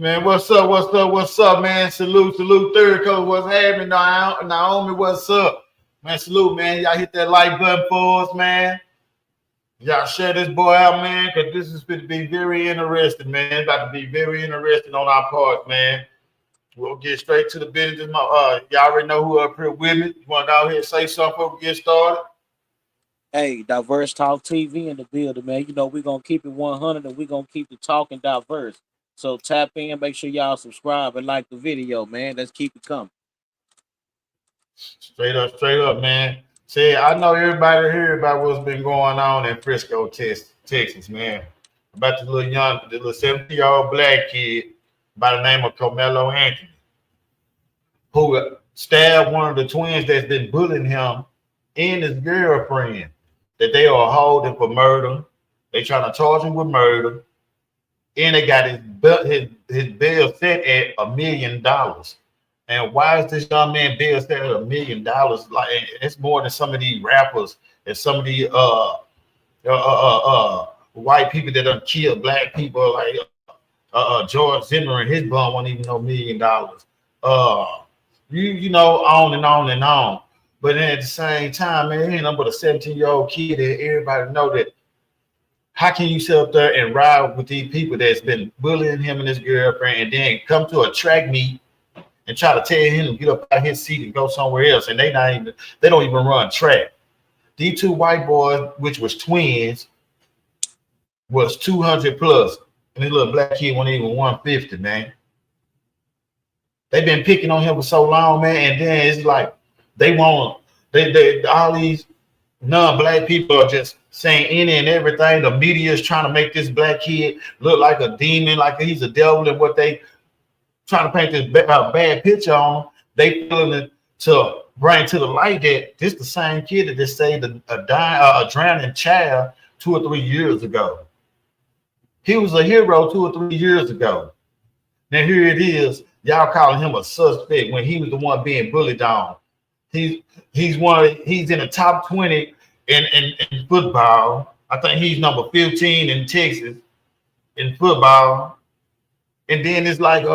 Man, what's up? What's up? What's up, man? Salute, salute, third coach. What's happening, Naomi? What's up? Man, salute, man. Y'all hit that like button for us, man. Y'all share this boy out, man, because this is going to be very interesting, man. About to be very interesting on our part, man. We'll get straight to the business. Y'all already know who up here with me. You want to go out here and say something before we get started? Hey, Diverse Talk TV in the building, man. You know, we're going to keep it 100 and we're going to keep the talking diverse. So tap in, make sure y'all subscribe and like the video, man. Let's keep it coming. Straight up, man. See, I know everybody heard about what's been going on in Frisco, Texas, man. About the little 17-year-old black kid by the name of Carmelo Anthony, who stabbed one of the twins that's been bullying him and his girlfriend, that they are holding for murder. They trying to charge him with murder. And they got his bail set at $1 million. And why is this young man bail set at $1 million? Like, it's more than some of these rappers and some of the white people that done killed black people, like George Zimmer and his bum won't even know $1 million. You know, on and on and on. But then at the same time, man, he ain't nothing but a 17-year-old kid, and everybody know that. How can you sit up there and ride with these people that's been bullying him and his girlfriend, and then come to a track meet and try to tell him to get up out of his seat and go somewhere else? And they don't even run track. These two white boys, which was twins, was 200 plus, and this little black kid wasn't even 150, man. They've been picking on him for so long, man, and then it's like they all these non-black people are just saying any and everything. The media is trying to make this black kid look like a demon, like he's a devil, and what they trying to paint this bad picture on him. They feeling it to bring to the light that this the same kid that just saved a drowning child 2 or 3 years ago. He was a hero 2 or 3 years ago. Now here it is, y'all calling him a suspect when he was the one being bullied on. He's in the top 20 in football. I think he's number 15 in Texas in football. And then it's like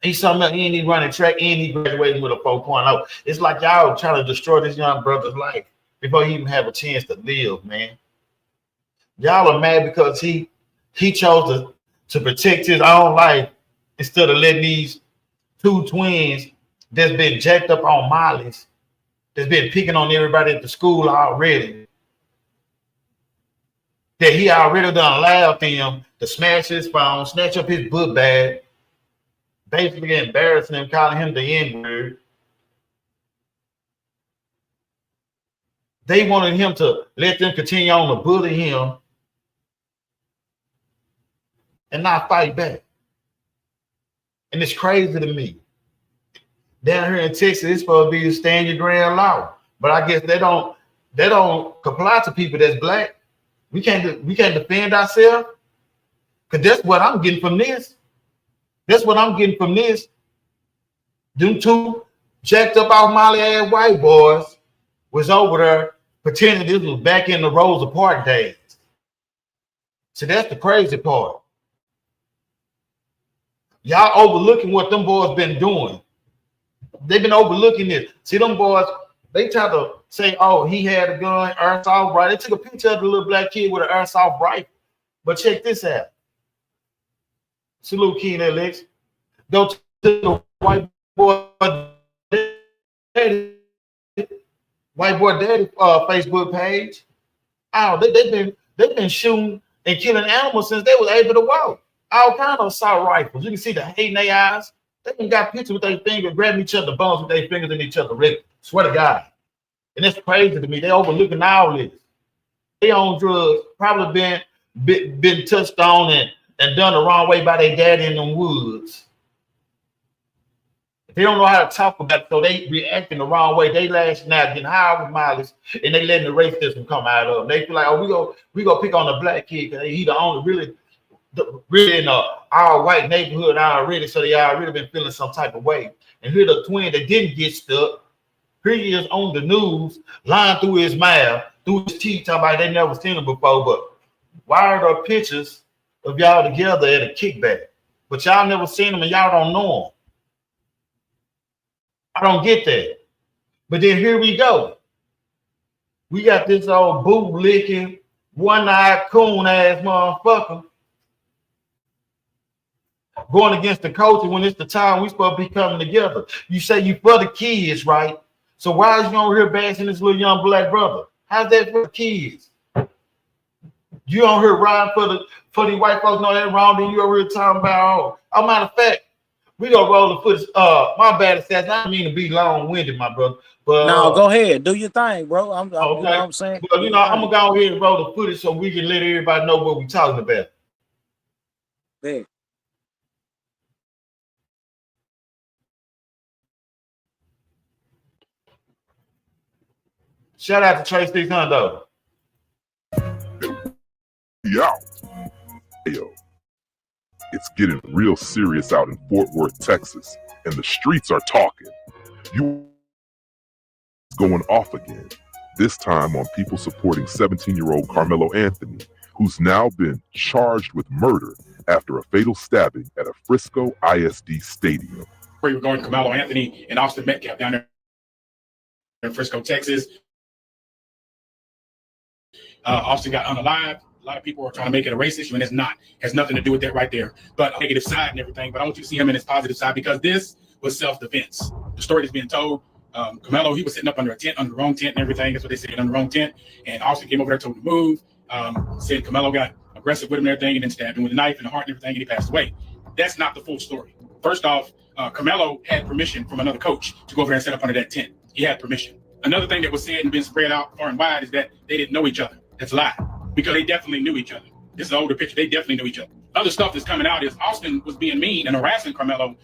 he's something else. He ain't even running track and he graduating with a 4.0. It's like y'all trying to destroy this young brother's life before he even have a chance to live, man. Y'all are mad because he chose to protect his own life instead of letting these two twins that's been jacked up on Molly's, that's been picking on everybody at the school already, that he already done allowed them to smash his phone, snatch up his book bag, basically embarrassing him, calling him the N-word. They wanted him to let them continue on to bully him and not fight back. And it's crazy to me. Down here in Texas, it's supposed to be a stand your ground law, but I guess they don't comply to people that's black. We can't defend ourselves, because that's what I'm getting from this. That's what I'm getting from this. Them two jacked up off Molly ass white boys was over there pretending this was back in the Rosa Parks days. So that's the crazy part. Y'all overlooking what them boys been doing. They've been overlooking this. See, them boys, they try to say, oh, he had a gun, airsoft rifle. They took a picture of the little black kid with an airsoft rifle. But check this out. Salute Keen Alex. Go to the white boy daddy Facebook page. Oh, they've been shooting and killing animals since they was able to walk. All kind of assault rifles. You can see the hate in their eyes. They even got pictures with their fingers, grabbing each other bones with their fingers in each other. Really. Swear to God. And it's crazy to me. They overlooking all this. They on drugs, probably been touched on and done the wrong way by their daddy in them woods. They don't know how to talk about it, so they reacting the wrong way. They lashing out, getting high with mileage, and they letting the racism come out of them. They feel like, oh, we go pick on the black kid because he the only really in a all-white neighborhood already, so they already been feeling some type of way. And here the twin that didn't get stuck, here he is on the news, lying through his mouth, through his teeth, talking about they never seen him before. But why are there pictures of y'all together at a kickback? but y'all never seen him and y'all don't know him. I don't get that. But then here we go. We got this old boot-licking, one-eyed coon-ass motherfucker going against the culture when it's the time we supposed to be coming together. You say you for the kids, right? So why is you on here bashing this little young black brother? How's that for the kids? You on here riding for the white folks know that wrong, then you over here talking about, oh, matter of fact, we gonna roll the footage. My bad assassin. I don't mean to be long-winded, my brother. But no, go ahead, do your thing, bro. I'm okay. You know what I'm saying. But I'm gonna go ahead and roll the footage so we can let everybody know what we're talking about. Yeah. Shout out to Trace 600. Yeah. Yo. It's getting real serious out in Fort Worth, Texas, and the streets are talking. You going off again, this time on people supporting 17-year-old Carmelo Anthony, who's now been charged with murder after a fatal stabbing at a Frisco ISD stadium. Regarding Carmelo Anthony and Austin Metcalf down there in Frisco, Texas. Austin got unalived. A lot of people are trying to make it a race issue, and it's not. It has nothing to do with that right there. But negative side and everything. But I want you to see him in his positive side because this was self-defense. The story that's being told. Carmelo, he was sitting up under a tent, under the wrong tent and everything. That's what they said, under the wrong tent. And Austin came over there, told him to move. Said Carmelo got aggressive with him and everything, and then stabbed him with a knife in the heart and everything, and he passed away. That's not the full story. First off, Carmelo had permission from another coach to go over there and set up under that tent. He had permission. Another thing that was said and been spread out far and wide is that they didn't know each other. That's a lie, because they definitely knew each other. This is an older picture. They definitely knew each other. Other stuff that's coming out is Austin was being mean and harassing Carmelo,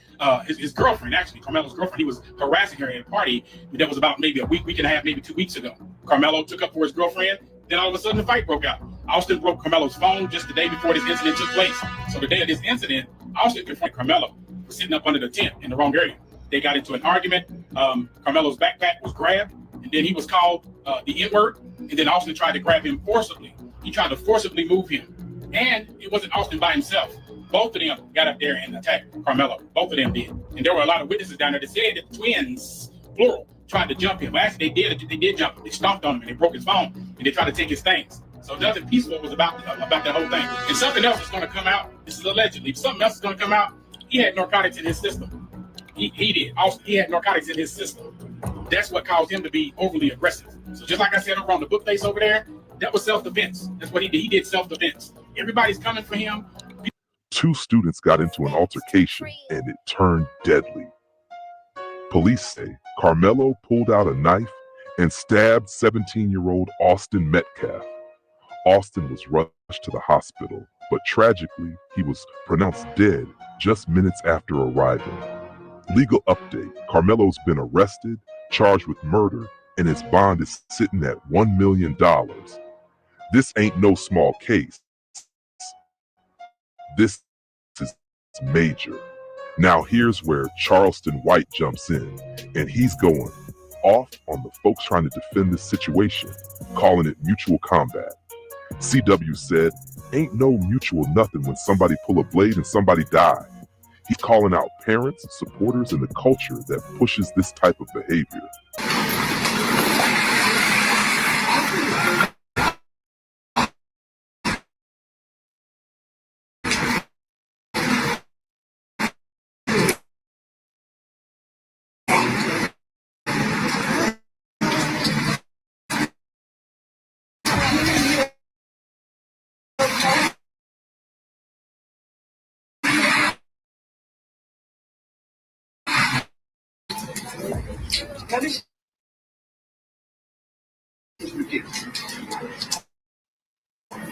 his girlfriend, actually, Carmelo's girlfriend. He was harassing her at a party that was about maybe a week and a half, maybe 2 weeks ago. Carmelo took up for his girlfriend. Then all of a sudden, the fight broke out. Austin broke Carmelo's phone just the day before this incident took place. So the day of this incident, Austin confronted Carmelo for sitting up under the tent in the wrong area. They got into an argument. Carmelo's backpack was grabbed, and then he was called the N-word. And then Austin tried to grab him forcibly. He tried to forcibly move him. And it wasn't Austin by himself. Both of them got up there and attacked Carmelo. Both of them did. And there were a lot of witnesses down there that said that the twins, plural, tried to jump him. Well, actually, they did jump him. They stomped on him and they broke his phone and they tried to take his things. So nothing peaceful was about that whole thing. And something else is going to come out. This is allegedly. Something else is going to come out. He had narcotics in his system. He did. Also, he had narcotics in his system. That's what caused him to be overly aggressive. So just like I said over on the book face over there, that was self-defense. That's what he did. He did self-defense. Everybody's coming for him. Two students got into an altercation and it turned deadly. Police say Carmelo pulled out a knife and stabbed 17-year-old Austin Metcalf. Austin was rushed to the hospital, but tragically, he was pronounced dead just minutes after arriving. Legal update: Carmelo's been arrested, charged with murder, and his bond is sitting at $1 million. This ain't no small case. This is major. Now here's where Charleston White jumps in, and he's going off on the folks trying to defend this situation, calling it mutual combat. CW said, ain't no mutual nothing when somebody pull a blade and somebody die. He's calling out parents, supporters, and the culture that pushes this type of behavior.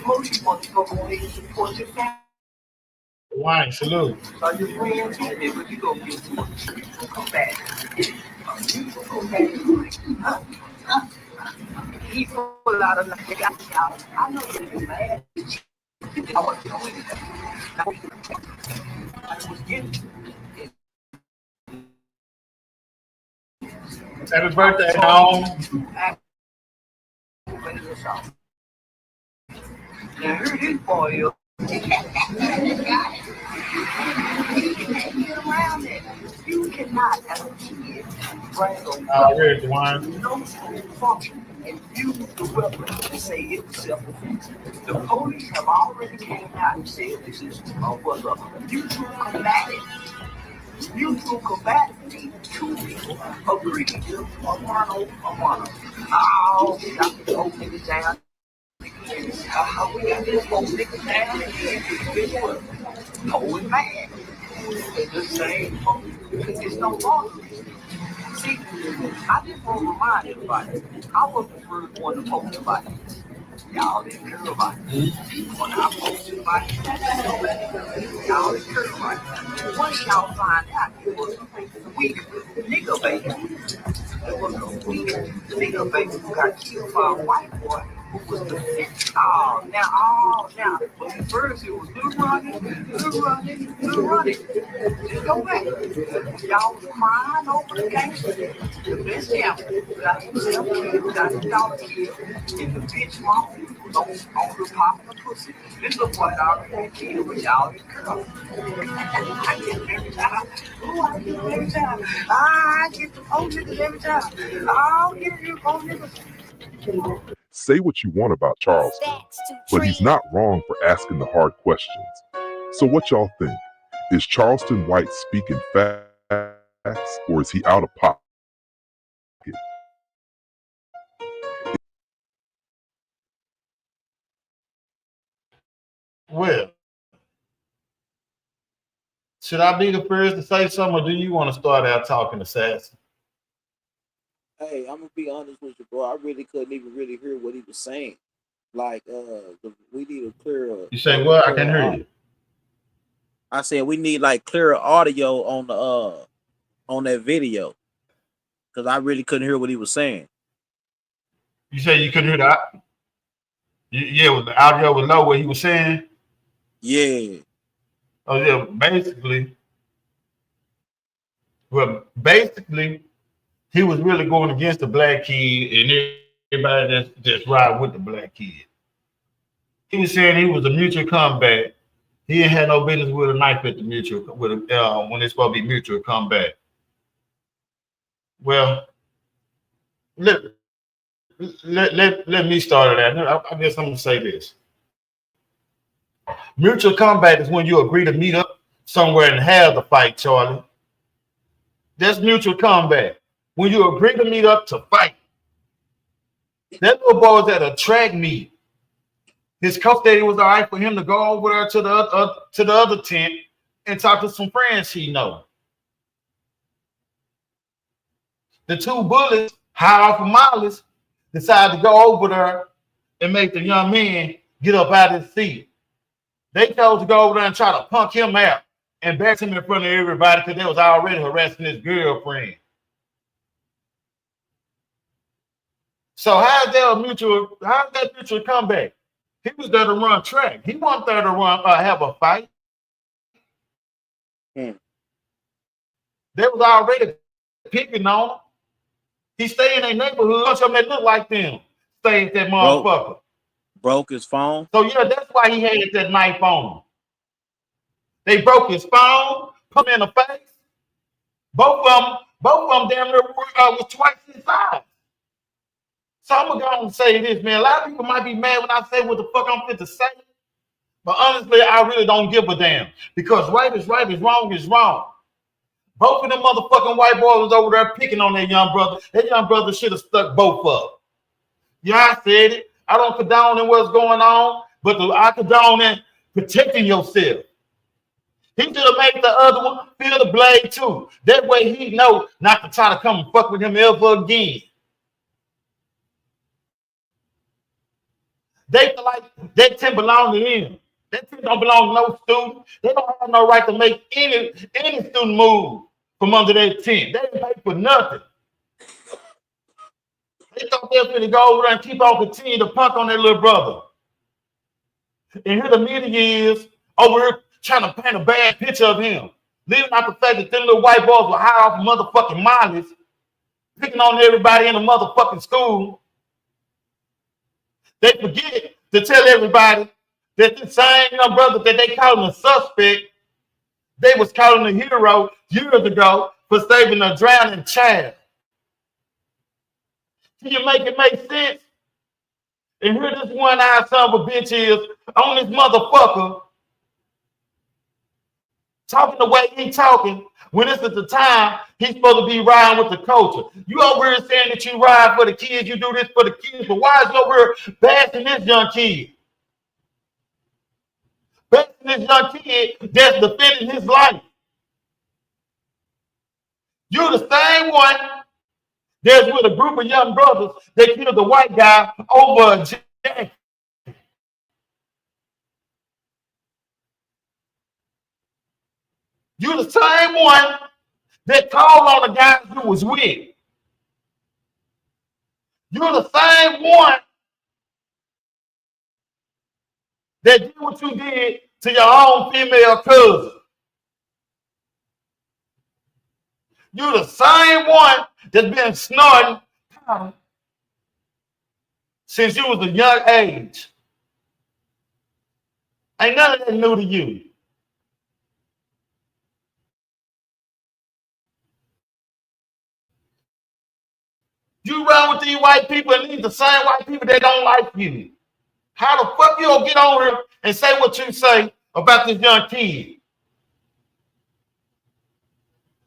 Most want to go away and support your family. Wine, salute. Are your friends here? But you go get to work. Come back. Come back. He pulled out a knife. I know you're mad. I want you to win it. I was getting Happy birthday, home. Now, here it is for you. not as a kid brag on Where's the wine? no school function and use the weapon to say it was self-defense. The police have already came out and said this is was a mutual combatant meaning two people agreed to a mono. Oh, we got this old nigga down. We got this old nigga down here. Guess what? Old and mad. It's the same. It's no longer. See, I just want to remind everybody, I was the first one to post about it. Y'all didn't care about it. When I posted about it, y'all didn't care about it. Once y'all find out it was a weak nigga baby. It was a weak nigga baby who got killed by a white boy who was the fifth. Now, but first it was little running. Just go back. Y'all was crying over the gangster. The best gambler got himself killed, got his daughter killed, and the bitch mom was on the pop of the pussy. This little boy already had killed, but y'all didn't care. I get it every time. Oh, I get it every time. I get the old niggas every time. I'll get it old niggas. Say what you want about Charleston, but he's not wrong for asking the hard questions. So what y'all think? Is Charleston White speaking facts, or is he out of pocket? Well, should I be the first to say something, or do you want to start out talking, Assassin? Hey, I'm gonna be honest with you, bro. I really couldn't even really hear what he was saying. Like, we need a clearer. You say what? I can hear you. I said we need like clearer audio on that video, because I really couldn't hear what he was saying. You say you couldn't hear that? Yeah, the audio was low. What he was saying? Yeah. Oh yeah, basically, he was really going against the black kid and everybody that's just ride with the black kid. He was saying he was a mutual combat. He ain't had no business with a knife at the mutual when it's supposed to be mutual combat. Well, let me start it out. I guess I'm gonna say this. Mutual combat is when you agree to meet up somewhere and have the fight, Charlie. That's mutual combat. When you agree to meet up to fight. That little boy was at a track meet. His coach said it was all right for him to go over there to the other tent and talk to some friends he know. The two bullets, high off of mileage, decided to go over there and make the young man get up out of his seat. They chose to go over there and try to punk him out and bash him in front of everybody because they was already harassing his girlfriend. So how's that mutual comeback? He was there to run track. He wasn't there to have a fight. They was already picking on him. He stayed in their neighborhood. Bunch of them that look like them. Stay at that motherfucker. Broke his phone. So yeah, that's why he had that knife on him. They broke his phone, put him in the face. Both of them damn near was twice his size. So I'm gonna go and say this, man. A lot of people might be mad when I say what the fuck I'm fit to say. But honestly, I really don't give a damn. Because right is right, is wrong is wrong. Both of them motherfucking white boys was over there picking on their young brother. That young brother should have stuck both up. Yeah, I said it. I don't condone in what's going on, but I condone in protecting yourself. He should have made the other one feel the blade too. That way he know not to try to come and fuck with him ever again. They feel like that tent belong to him. That tent don't belong to no student. They don't have no right to make any student move from under that tent. They didn't pay for nothing. They thought they were going to go over there and keep on continuing to punk on their little brother. And here the media is over here trying to paint a bad picture of him. Leaving out the fact that them little white boys were high off motherfucking mileage, picking on everybody in the motherfucking school. They forget to tell everybody that the same brother that they calling a suspect, they was calling a hero years ago for saving a drowning child. Can you make it make sense? And here this one-eyed son of a bitch is on this motherfucker talking the way he talking when this is the time he's supposed to be riding with the culture. You over here saying that you ride for the kids, you do this for the kids, but why is you over here bashing this young kid? Bashing this young kid that's defending his life. You're the same one that's with a group of young brothers that killed the white guy over a jacket. You're the same one that called on the guys you was with. You're the same one that did what you did to your own female cousin. You're the same one that's been snorting powder since you was a young age. Ain't none of that new to you. You run with these white people and these the same white people that don't like you. How the fuck you gonna get on here and say what you say about this young kid?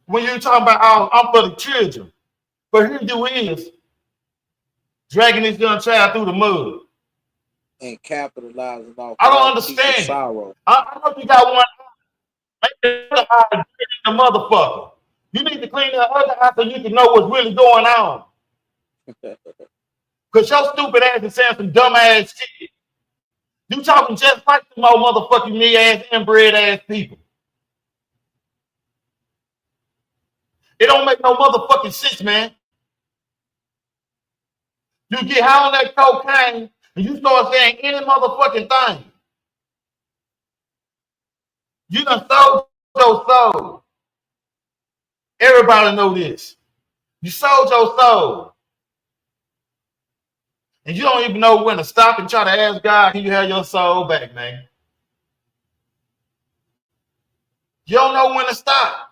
When you talking about, oh, I'm for the children. But here you is, dragging this young child through the mud. And capitalizing off. I don't understand. Sorrow. I know you got one eye. Make the other eye the motherfucker. You need to clean that other eye so you can know what's really going on. Because your stupid ass is saying some dumb ass shit. You talking just like them old motherfucking me ass inbred ass people. It don't make no motherfucking sense, man. You get high on that cocaine and you start saying any motherfucking thing. You done sold your soul. Everybody know this. You sold your soul. And you don't even know when to stop and try to ask God, can you have your soul back, man? You don't know when to stop.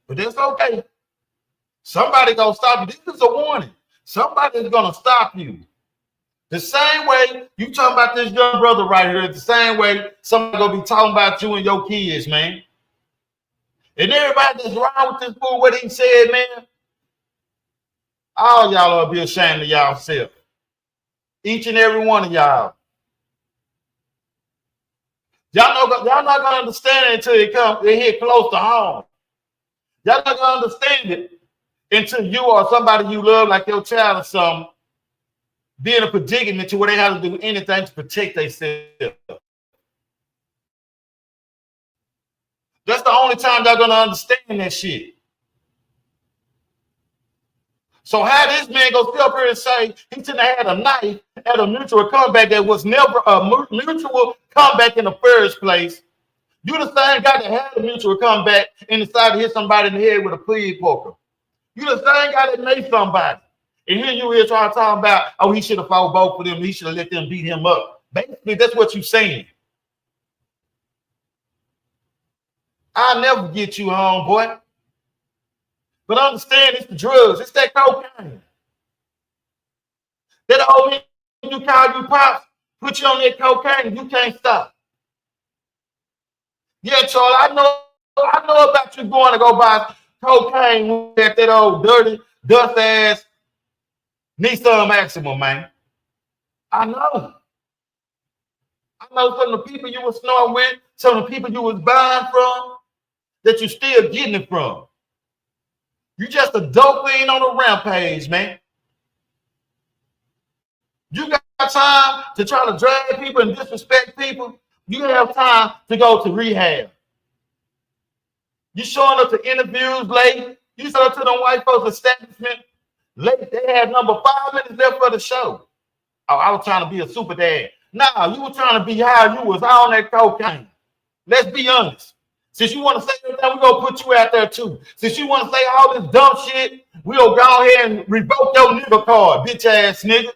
But that's okay. Somebody gonna stop you. This is a warning. Somebody's gonna stop you. The same way you talking about this young brother right here, the same way somebody gonna be talking about you and your kids, man. And everybody that's wrong with this fool, what he said, man, all y'all ought to be ashamed of y'allself. Each and every one of y'all. Y'all not gonna understand it until it hit close to home. Y'all not gonna understand it until you or somebody you love, like your child or something, be in a predicament to where they have to do anything to protect themselves. That's the only time y'all gonna understand that shit. So how this man go sit up here and say he shouldn't have had a knife at a mutual comeback that was never a mutual comeback in the first place? You the same guy that had a mutual comeback and decided to hit somebody in the head with a pig poker. You the same guy that made somebody. And here you is trying to talk about, oh, he should have fought both of them. He should have let them beat him up. Basically, that's what you're saying. I'll never get you home, boy. But understand, it's the drugs. It's that cocaine. That old man you call you pops, put you on that cocaine, you can't stop. Yeah, Charlie, I know about you going to go buy cocaine at that old dirty, dust ass Nissan Maxima, man. I know. I know some of the people you were snoring with, some of the people you was buying from, that you still getting it from. You just a dope fiend on a rampage, man. You got time to try to drag people and disrespect people. You have time to go to rehab. You showing up to interviews late. You showing up to the white folks establishment late. They had number 5 minutes left for the show. Oh, I was trying to be a super dad. Nah, you were trying to be high. You was on that cocaine. Let's be honest. Since you want to say everything, we're going to put you out there too. Since you want to say all this dumb shit, we'll go ahead and revoke your nigga card, bitch ass nigga.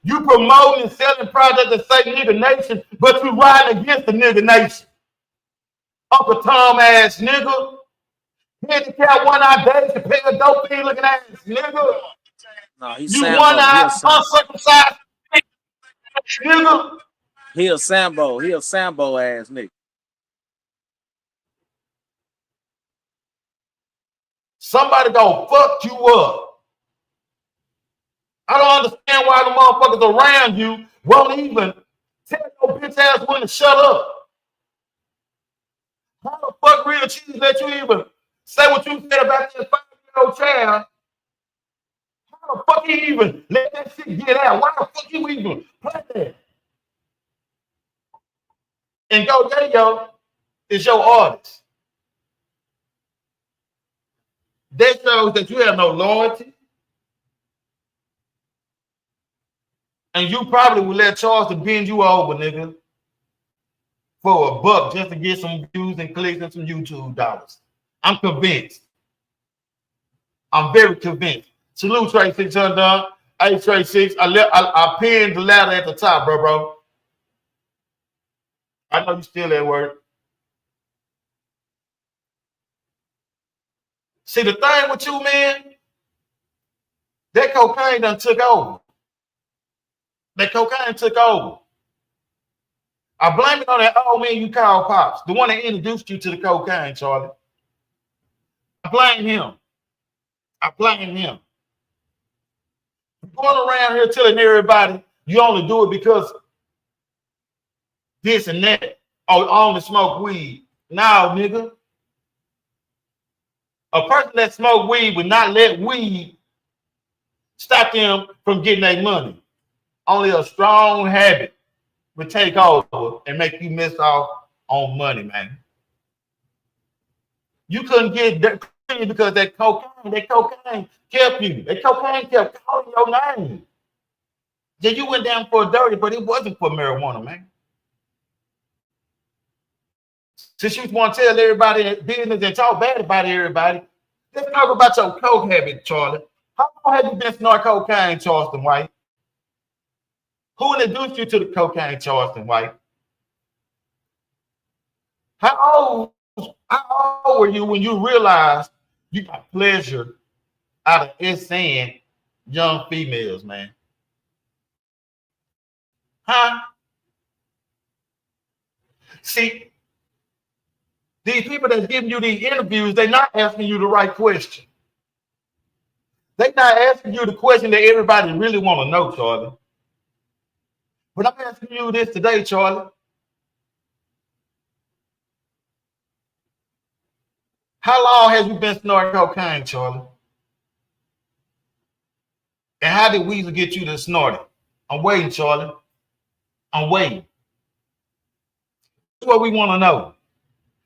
You promoting and selling products that say nigga nation, but you riding against the nigga nation. Uncle Tom ass nigga. Handicap one-eye days to pay a dope fiend looking ass nigga. No, he's You Sambo. one-eyed uncircumcised nigga. He a Sambo. He a Sambo ass nigga. Somebody gonna fuck you up. I don't understand why the motherfuckers around you won't even tell your bitch ass when to shut up. How the fuck Real Cheese let you even say what you said about that 5-year-old child? How the fuck he even let that shit get out? Why the fuck you even play that? And Go Yayo is your artist. That shows that you have no loyalty. And you probably would let Charleson bend you over, nigga, for $1 just to get some views and clicks and some YouTube dollars. I'm convinced. I'm very convinced. Salute Trey 600. Hey, Trey 6. I pinned the ladder at the top, bro. I know you still at work. See, the thing with you, man, that cocaine done took over. That cocaine took over. I blame it on that old man you call Pops, the one that introduced you to the cocaine, Charlie. I blame him. Going around here telling everybody you only do it because this and that. Oh, I only smoke weed. Now, nigga. A person that smoke weed would not let weed stop them from getting their money. Only a strong habit would take over and make you miss off on money, man. You couldn't get that because that cocaine kept you. That cocaine kept calling your name. Then you went down for a dirty, but it wasn't for marijuana, man. Since you want to tell everybody business and talk bad about everybody, let's talk about your coke habit, Charlie. How long have you been snorting cocaine, Charleston White? Who introduced you to the cocaine, Charleston White? How old were you when you realized you got pleasure out of insane young females, man? Huh? See, these people that's giving you these interviews, they're not asking you the right question. They're not asking you the question that everybody really want to know, Charlie. But I'm asking you this today, Charlie. How long has you been snorting cocaine, Charlie? And how did Weasel get you to snort it? I'm waiting, Charlie. I'm waiting. That's what we want to know.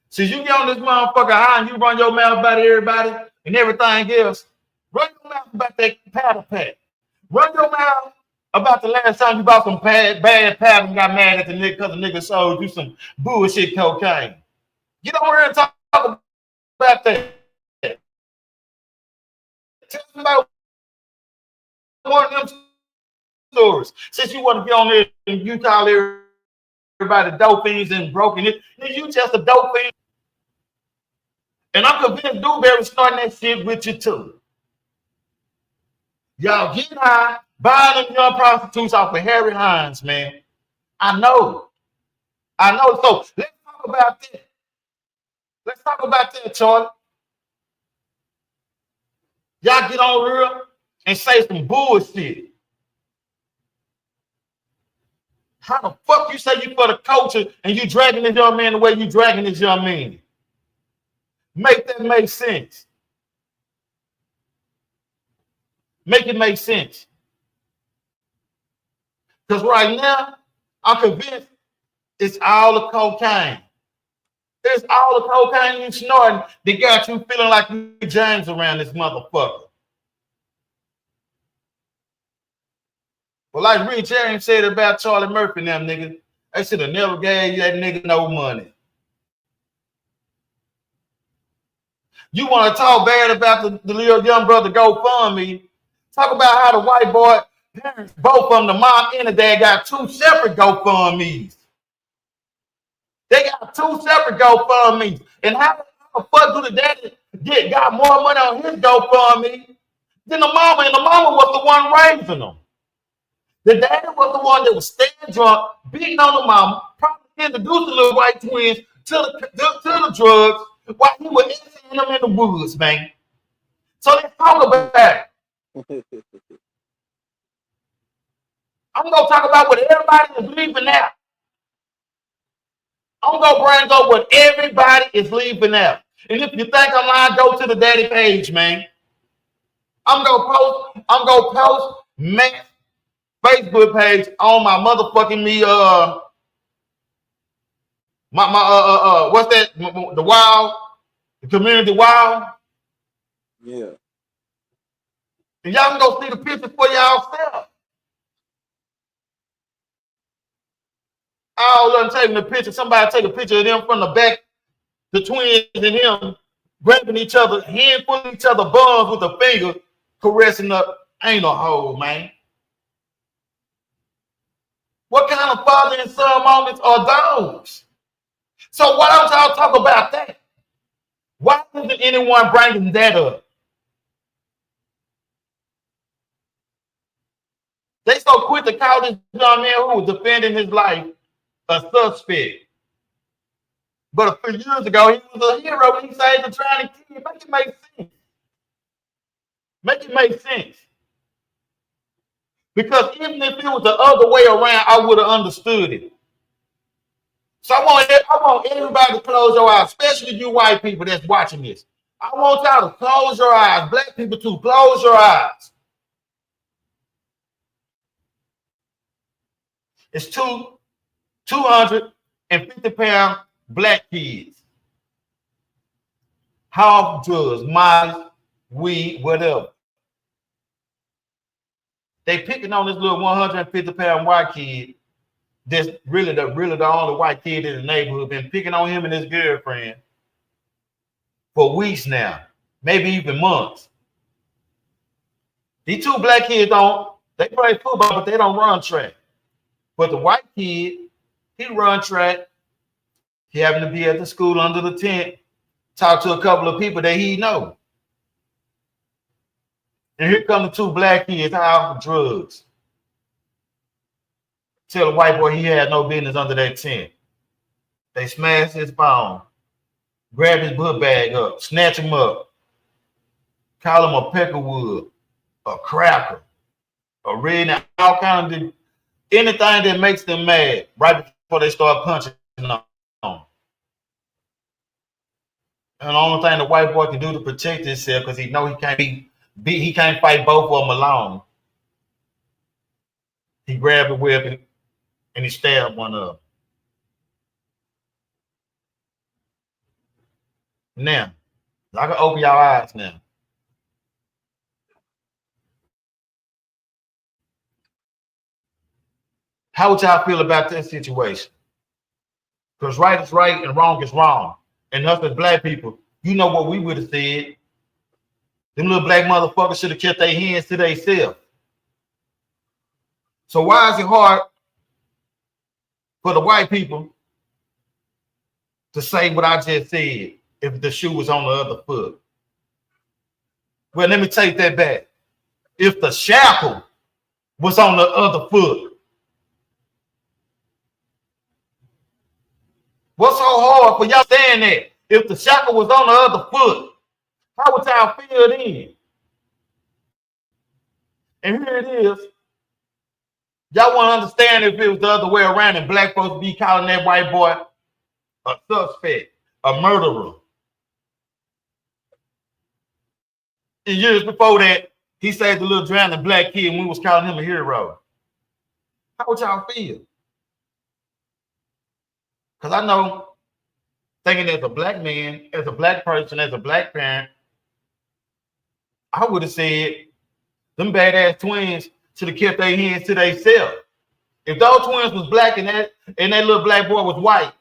Since you get on this motherfucker high and you run your mouth about everybody and everything else, run your mouth about that powder pack. Run your mouth about the last time you bought some bad powder and got mad at the nigga because the nigga sold you some bullshit cocaine. Get over here and talk about that. Tell me about one of them stories. Since you want to get on there and you call everybody dope fiends and broken it, you just a dope fiend. And I'm convinced Dewberry starting that shit with you too. Y'all get high, buying them young prostitutes off of Harry Hines, man. I know. So let's talk about that. Let's talk about that, Charlie. Y'all get on real and say some bullshit. How the fuck you say you for the culture and you dragging this young man the way you dragging this young man? Make that make sense. Make it make sense. Because right now, I'm convinced it's all the cocaine. It's all the cocaine you snorting that got you feeling like you James around this motherfucker. Well, like Rich James said about Charlie Murphy and them niggas, they should have never gave that nigga no money. You want to talk bad about the little young brother GoFundMe? Talk about how the white boy parents, both of them, the mom and the dad, got two separate GoFundMes. They got 2 separate GoFundMe's. And how the fuck do the daddy got more money on his GoFundMe than the mama? And the mama was the one raising them. The daddy was the one that was staying drunk, beating on the mama, probably introducing the little white twins to the drugs while he was eating them in the woods, man. So let's talk about that. I'm going to talk about what everybody is leaving out. I'm going to bring up what everybody is leaving out. And if you think I'm lying, go to the daddy page, man. I'm going to post Matt's Facebook page on my motherfucking what's that? The community wild. Yeah. And y'all can go see the picture for y'all. All of them taking the picture. Somebody take a picture of them from the back, the twins and him grabbing each other, hand pulling each other bums with a finger, caressing up. Ain't no hole, man. What kind of father and son moments are those? So why don't y'all talk about that? Why isn't anyone bringing that up? They so quick to call this young man who was defending his life a suspect. But a few years ago, he was a hero when he saved the trying kid. Make it make sense. Make it make sense. Because even if it was the other way around, I would have understood it. So I want everybody to close your eyes, especially you white people that's watching this. I want y'all to close your eyes. Black people too, close your eyes. It's 250-pound black kids. Half drugs, mice, weed, whatever. They picking on this little 150-pound white kid. That's really the only white kid in the neighborhood. Been picking on him and his girlfriend for weeks now, maybe even months. These 2 black kids they play football, but they don't run track. But the white kid, he run track. He happened to be at the school under the tent, talk to a couple of people that he know. And here come the 2 black kids out for drugs. Tell the white boy he had no business under that tent. They smash his phone, grab his book bag up, snatch him up, call him a peckerwood, a cracker, a redneck, all kinds of anything that makes them mad right before they start punching on. And the only thing the white boy can do to protect himself, because he know he can't fight both of them alone. He grabbed a weapon and he stabbed one of them. Now, I can open y'all eyes now. How would y'all feel about that situation? Because right is right and wrong is wrong. And us as black people, you know what we would have said. Them little black motherfuckers should have kept their hands to themselves. So why is it hard for the white people to say what I just said if the shoe was on the other foot? Well, let me take that back. If the shackle was on the other foot, what's so hard for y'all saying that? If the shackle was on the other foot, how would y'all feel then? And here it is. Y'all want to understand if it was the other way around and black folks be calling that white boy a suspect, a murderer. And years before that, he saved the little drowning black kid and we was calling him a hero. How would y'all feel? Because I know, thinking as a black man, as a black person, as a black parent, I would have said, them badass twins should have kept their hands to themselves. If those twins was black and that little black boy was white,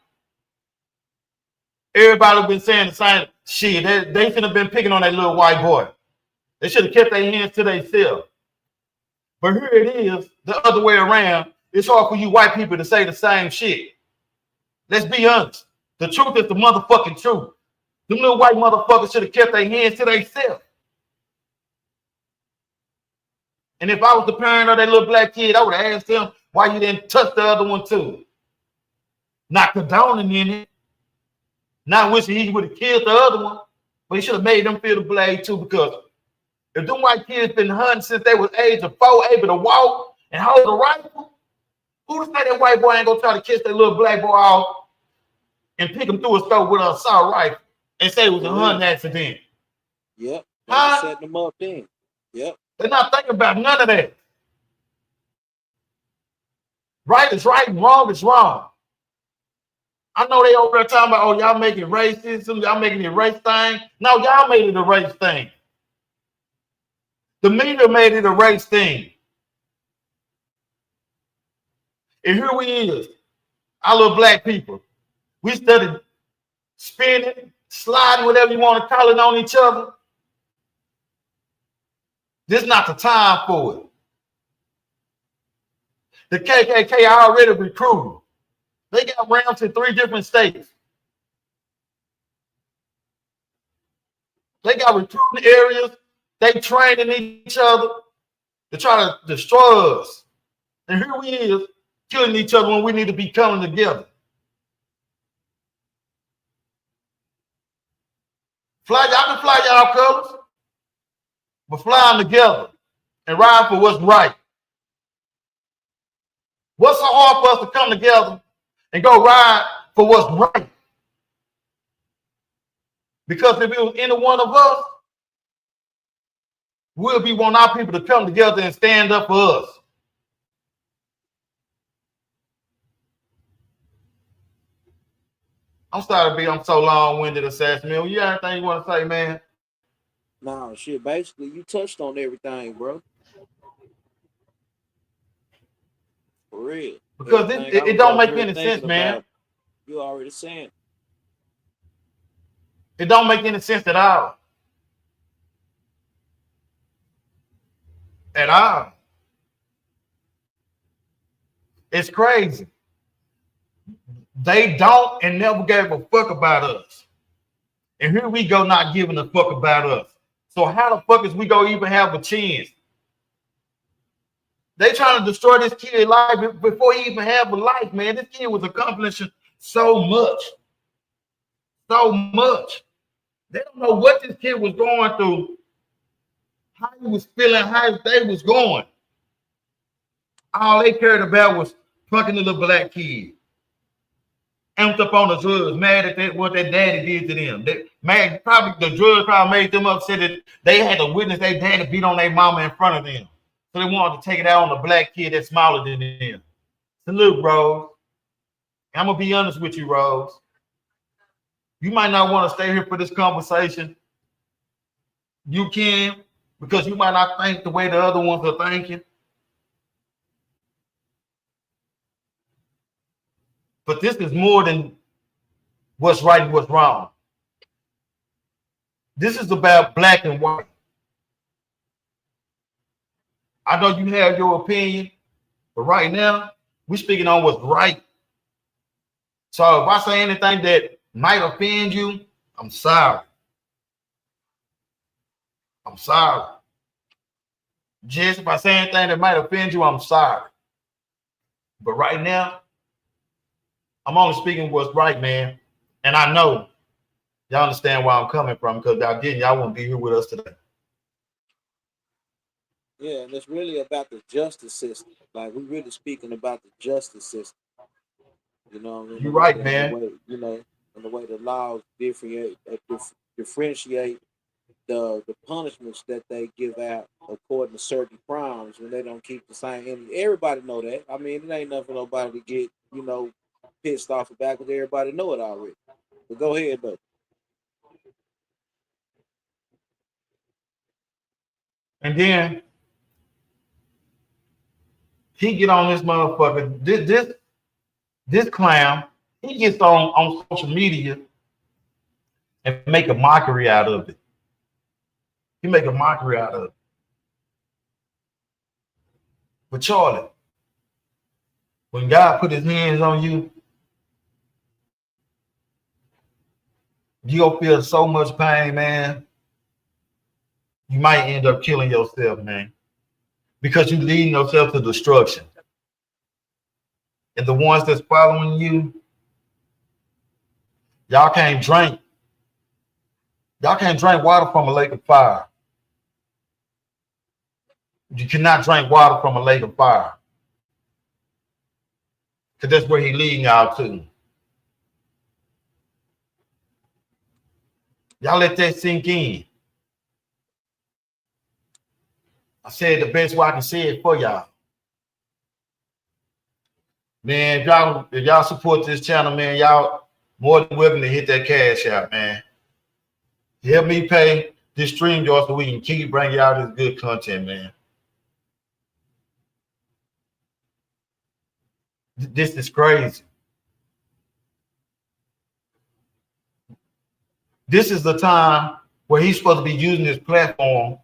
everybody would have been saying the same shit. They should have been picking on that little white boy. They should have kept their hands to themselves. But here it is, the other way around. It's hard for you white people to say the same shit. Let's be honest. The truth is the motherfucking truth. Them little white motherfuckers should have kept their hands to themselves. And if I was the parent of that little black kid, I would have asked him why you didn't touch the other one too. Not condoning in it. Not wishing he would have killed the other one. But he should have made them feel the blade too, because if them white kids been hunting since they was age of 4, able to walk and hold a rifle, who to say that white boy ain't gonna try to kiss that little black boy off and pick him through a store with an assault rifle and say it was a hunting accident? Yep. Huh? Setting them up then. Yep. They're not thinking about none of that. Right is right and wrong is wrong. I know they over there talking about, oh, y'all making racism, y'all making it a race thing. No, y'all made it a race thing. The media made it a race thing. And here we is, our little black people. We studied spinning, sliding, whatever you want to call it, on each other. This is not the time for it. The KKK already recruited. They got rounds in 3 different states. They got recruiting areas. They training each other to try to destroy us. And here we is killing each other when we need to be coming together. Y'all can fly y'all colors, but fly them together and ride for what's right. What's so hard for us to come together and go ride for what's right? Because if it was any one of us, we'll be wanting our people to come together and stand up for us. I'm sorry I'm so long-winded, Assassin. Man, you got anything you want to say, man? No, shit, basically, you touched on everything, bro. For real. Because it don't make any sense, man. You already saying. It don't make any sense at all. At all. It's crazy. They don't and never gave a fuck about us. And here we go not giving a fuck about us. So how the fuck is we gonna even have a chance? They trying to destroy this kid's life before he even have a life, man. This kid was accomplishing so much. So much. They don't know what this kid was going through, how he was feeling, how his day was going. All they cared about was fucking the little black kid. Amped up on the drugs, mad at what their daddy did to them. The drugs probably made them upset that they had to witness their daddy beat on their mama in front of them. So they wanted to take it out on the black kid that's smaller than them. Salute, Rose. I'm going to be honest with you, Rose. You might not want to stay here for this conversation. You can, because you might not think the way the other ones are thinking. But this is more than what's right and what's wrong. This is about black and white. I know you have your opinion, but right now, we're speaking on what's right. So if I say anything that might offend you, I'm sorry. I'm sorry. Jess, if I say anything that might offend you, I'm sorry. But right now, I'm only speaking what's right, man. And I know y'all understand where I'm coming from, because y'all didn't, y'all won't be here with us today. Yeah, and it's really about the justice system. Like, we're really speaking about the justice system. You know, you're right, man. Way, you know, and the way the laws differentiate the punishments that they give out according to certain crimes when they don't keep the same. And everybody know that. I mean, it ain't nothing for nobody to get, you know, pissed off about, because everybody know it already. But go ahead, though. And then he get on this motherfucker. This clown, he gets on social media and make a mockery out of it. He make a mockery out of it. But Charlie, when God put his hands on you, You gonna feel so much pain, man. You might end up killing yourself, man, because you're leading yourself to destruction. And the ones that's following you, y'all can't drink. Y'all can't drink water from a lake of fire. You cannot drink water from a lake of fire. Because that's where he's leading y'all to. Y'all let that sink in. I said the best way I can say it for y'all. Man, if y'all support this channel, man, y'all more than welcome to hit that cash out, man. Help me pay this stream jar so we can keep bringing y'all this good content, man. This is crazy. This is the time where he's supposed to be using this platform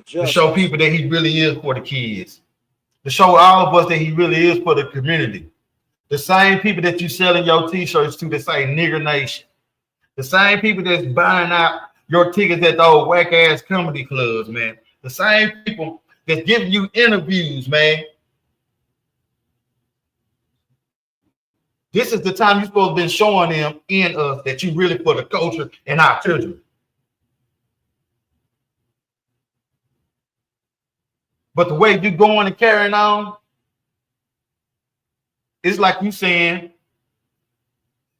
to show people that he really is for the kids, to show all of us that he really is for the community. The same people that you selling your t-shirts to that say Nigger Nation, the same people that's buying out your tickets at those whack-ass comedy clubs, man. The same people that's giving you interviews, man. This is the time you're supposed to be showing them in us that you really for the culture and our children. But the way you're going and carrying on, it's like you saying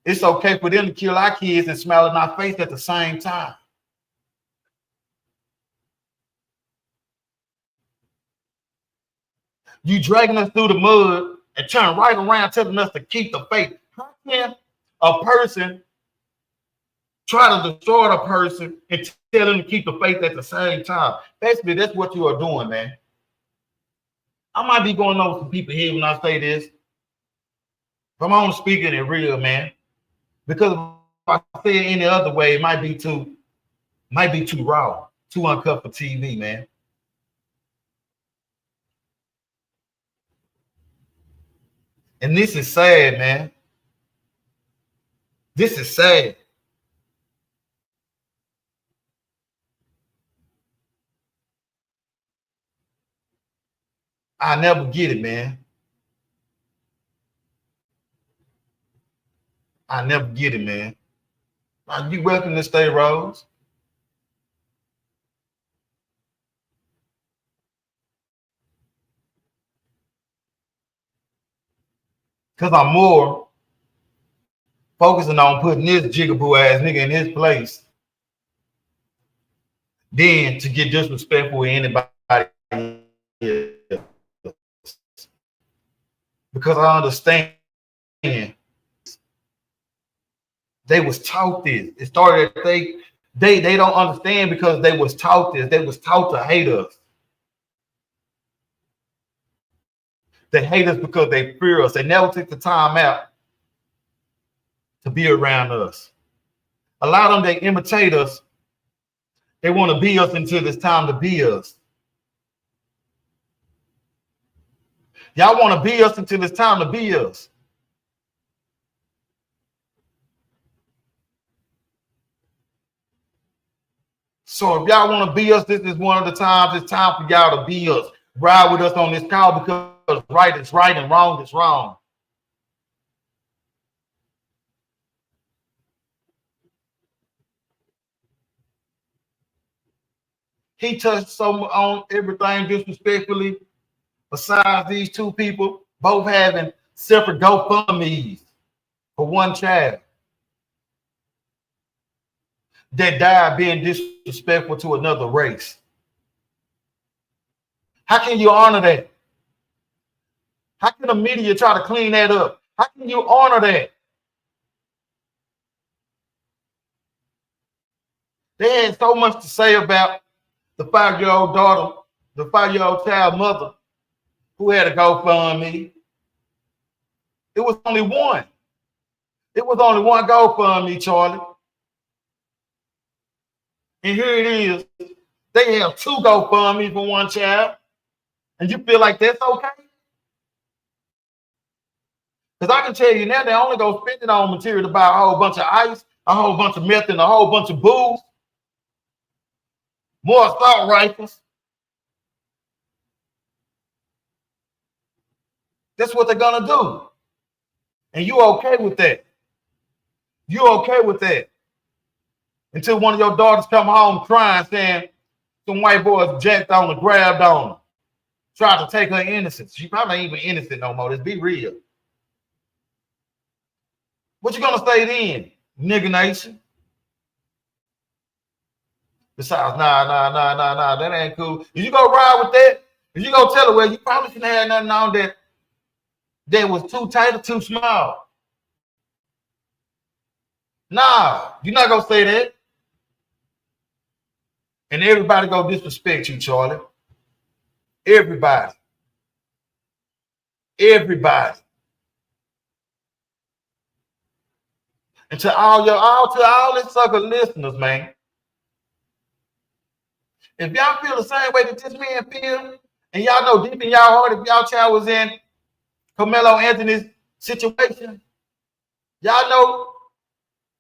it's okay for them to kill our kids and smile in our face at the same time. You dragging us through the mud and turn right around telling us to keep the faith. How can a person try to destroy a person and tell them to keep the faith at the same time? Basically, that's what you are doing, man. I might be going over some people here when I say this, but I'm only speaking it real, man. Because if I say it any other way, it might be too raw, too uncut for TV, man. And this is sad, man. This is sad. I never get it, man. I never get it, man. You welcome to stay, Rose. Because I'm more focusing on putting this jigaboo ass nigga in his place than to get disrespectful with anybody else. Because I understand they was taught this. It started they don't understand because they was taught this. They was taught to hate us. They hate us because they fear us. They never took the time out to be around us. A lot of them, they imitate us. They want to be us until it's time to be us. Y'all want to be us until it's time to be us. So if y'all want to be us, this is one of the times it's time for y'all to be us. Ride with us on this call because right is right and wrong is wrong. He touched so on everything disrespectfully. Besides these two people, both having separate GoFundMes for one child that died being disrespectful to another race. How can you honor that? How can the media try to clean that up? How can you honor that? They had so much to say about the 5-year-old daughter, the 5-year-old child mother who had a GoFundMe. It was only one. It was only one GoFundMe, Charlie. And here it is. They have two GoFundMe for one child. And you feel like that's okay? Because I can tell you now, they only go spend it on material to buy a whole bunch of ice, a whole bunch of meth, and a whole bunch of booze. More assault rifles. That's what they're gonna do. And you okay with that? You okay with that? Until one of your daughters come home crying, saying some white boys jacked on her, grabbed on her, tried to take her innocence. She probably ain't even innocent no more. Let's be real. What you gonna say then, nigga nation? Besides, nah, that ain't cool. If you go ride with that, if you go tell her, well, you probably shouldn't have nothing on that was too tight or too small. Nah, you're not gonna say that. And everybody go disrespect you, Charlie. Everybody. Everybody. And to all this sucker listeners, man. If y'all feel the same way that this man feel, and y'all know deep in y'all heart, if y'all child was in Carmelo Anthony's situation, y'all know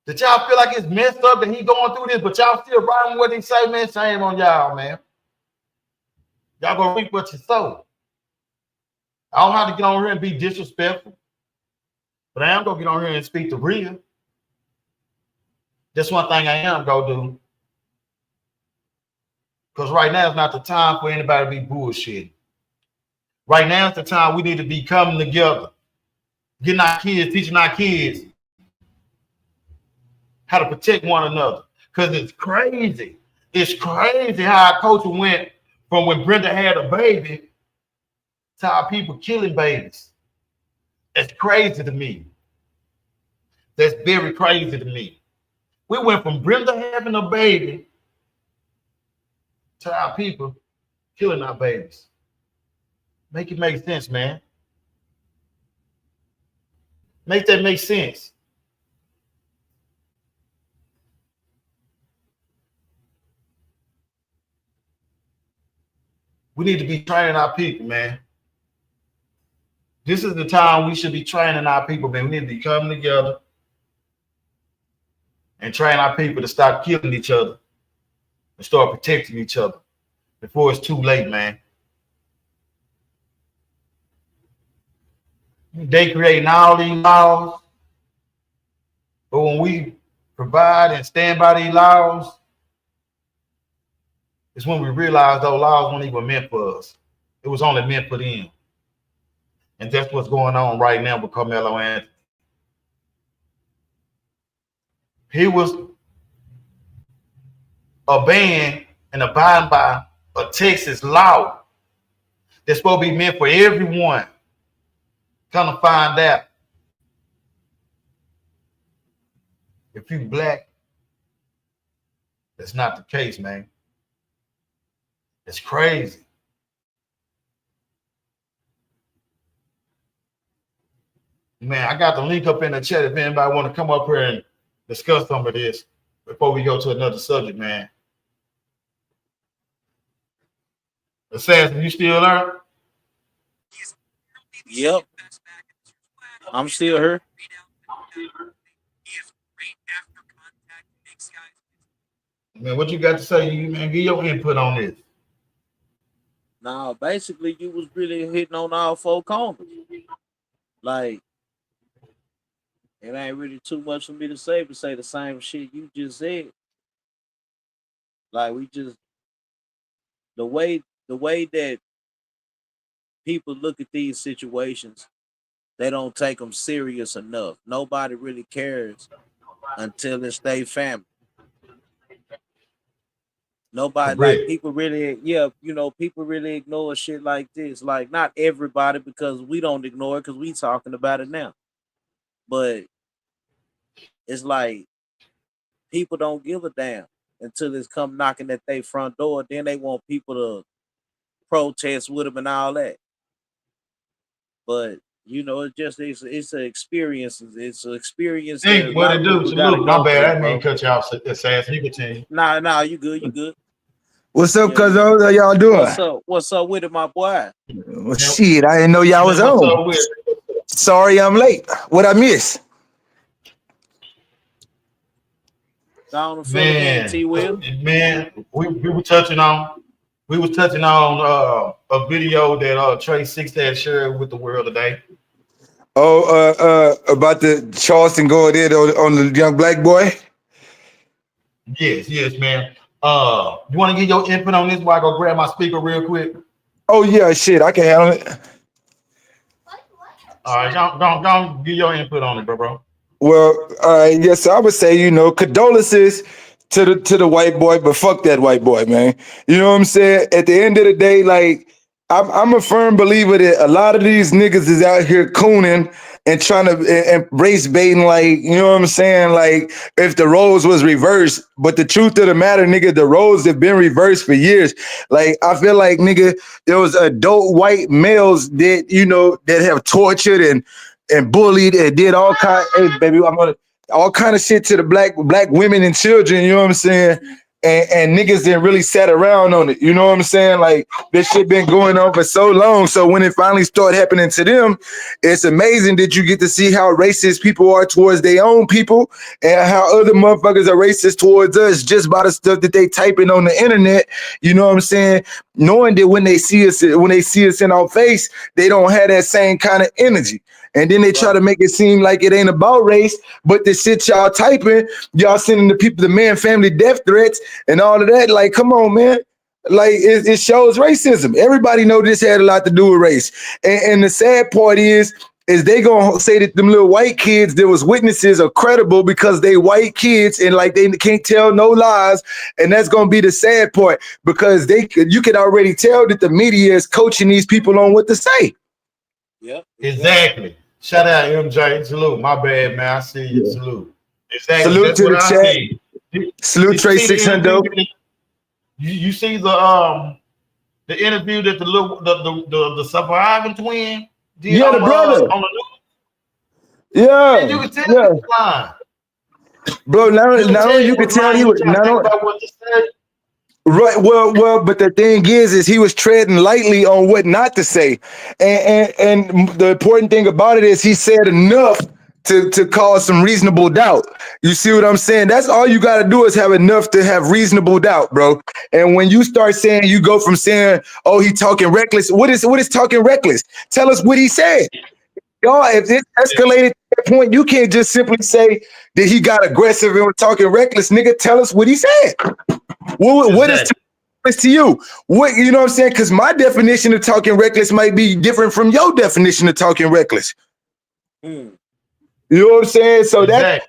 that y'all feel like it's messed up that he going through this, but y'all still riding what he say, man. Shame on y'all, man. Y'all gonna reap what you sow. I don't have to get on here and be disrespectful, but I am gonna get on here and speak the real. That's one thing I am gonna do. Because right now is not the time for anybody to be bullshitting. Right now is the time we need to be coming together, getting our kids, teaching our kids how to protect one another. Because it's crazy. It's crazy how our culture went from when Brenda had a baby to our people killing babies. That's crazy to me. That's very crazy to me. We went from Brenda having a baby to our people killing our babies. Make it make sense, man. Make that make sense. We need to be training our people, man. This is the time we should be training our people, man. We need to be coming together and train our people to stop killing each other and start protecting each other before it's too late, man. They creating all these laws, but when we provide and stand by these laws, it's when we realize those laws weren't even meant for us. It was only meant for them. And that's what's going on right now with Carmelo Anthony. He was a ban and abiding by a Texas law that's supposed to be meant for everyone. Come to find out, if you black, that's not the case, man. It's crazy. Man, I got the link up in the chat if anybody want to come up here and discuss some of this before we go to another subject, man. Assassin, you still there? Yep. I'm still here. Man, what you got to say? You man, give your input on this. Now, basically, you was really hitting on all four corners. Like, it ain't really too much for me to say, but say the same shit you just said. Like, we just the way that people look at these situations, they don't take them serious enough. Nobody really cares until it's their family. Nobody, like, people really, people really ignore shit like this. Like, not everybody, because we don't ignore it because we talking about it now. But it's like people don't give a damn until it's come knocking at their front door. Then they want people to protest with them and all that. But it's an experience. It's an experience. Hey, what it do? Salute. My bad. I didn't mean to cut you off, Assassin. You continue. Nah, you good. You good. What's up, cuz? How y'all doing? What's up with it, my boy? Well, shit, I didn't know y'all was on. Sorry, I'm late. What I miss? Down the fill again, T-Will. Man, we were touching on a video that Trey Six had shared with the world today. Oh, about the Charleson going in on the young black boy. Yes, man. You want to get your input on this while I go grab my speaker real quick? Oh yeah, shit, I can handle it. All right, don't give your input on it, bro. Well, all right, yes, I would say, condolences to the white boy, but fuck that white boy, man. You know what I'm saying? At the end of the day, like, I'm a firm believer that a lot of these niggas is out here cooning and trying to and race baiting, like, you know what I'm saying? Like, if the roles was reversed, but the truth of the matter, nigga, the roles have been reversed for years. Like, I feel like, nigga, there was adult white males that, that have tortured and bullied and did all kind. Hey, baby, all kind of shit to the black women and children. You know what I'm saying? And niggas didn't really sat around on it. You know what I'm saying? Like, this shit been going on for so long. So when it finally started happening to them, it's amazing that you get to see how racist people are towards their own people and how other motherfuckers are racist towards us just by the stuff that they typing on the internet. You know what I'm saying? Knowing that when they see us in our face, they don't have that same kind of energy. And then they try to make it seem like it ain't about race, but the shit y'all typing, y'all sending the people the man family death threats and all of that. Like, come on, man. Like, it shows racism. Everybody know this had a lot to do with race. And the sad part is they gonna say that them little white kids that was witnesses are credible because they white kids and like they can't tell no lies. And that's gonna be the sad part because you can already tell that the media is coaching these people on what to say. Yep. Exactly. Shout out MJ. Salute. My bad, man. I see you. Yeah. Salute. Exactly. Salute to the chat. Salute Trey 600. You see the interview that the surviving twin did? Yeah, the brother. On the news? Yeah. And you can tell he was lying. Bro, now you can tell he was not about what to say. Right. Well, but the thing is he was treading lightly on what not to say. And the important thing about it is he said enough to cause some reasonable doubt. You see what I'm saying? That's all you got to do is have enough to have reasonable doubt, bro. And when you start saying, you go from saying, oh, he talking reckless. What is talking reckless? Tell us what he said. Y'all, if it escalated to that point, you can't just simply say that he got aggressive and was talking reckless. Nigga, tell us what he said. What is reckless to you? What, you know what I'm saying? Because my definition of talking reckless might be different from your definition of talking reckless. You know what I'm saying? So that,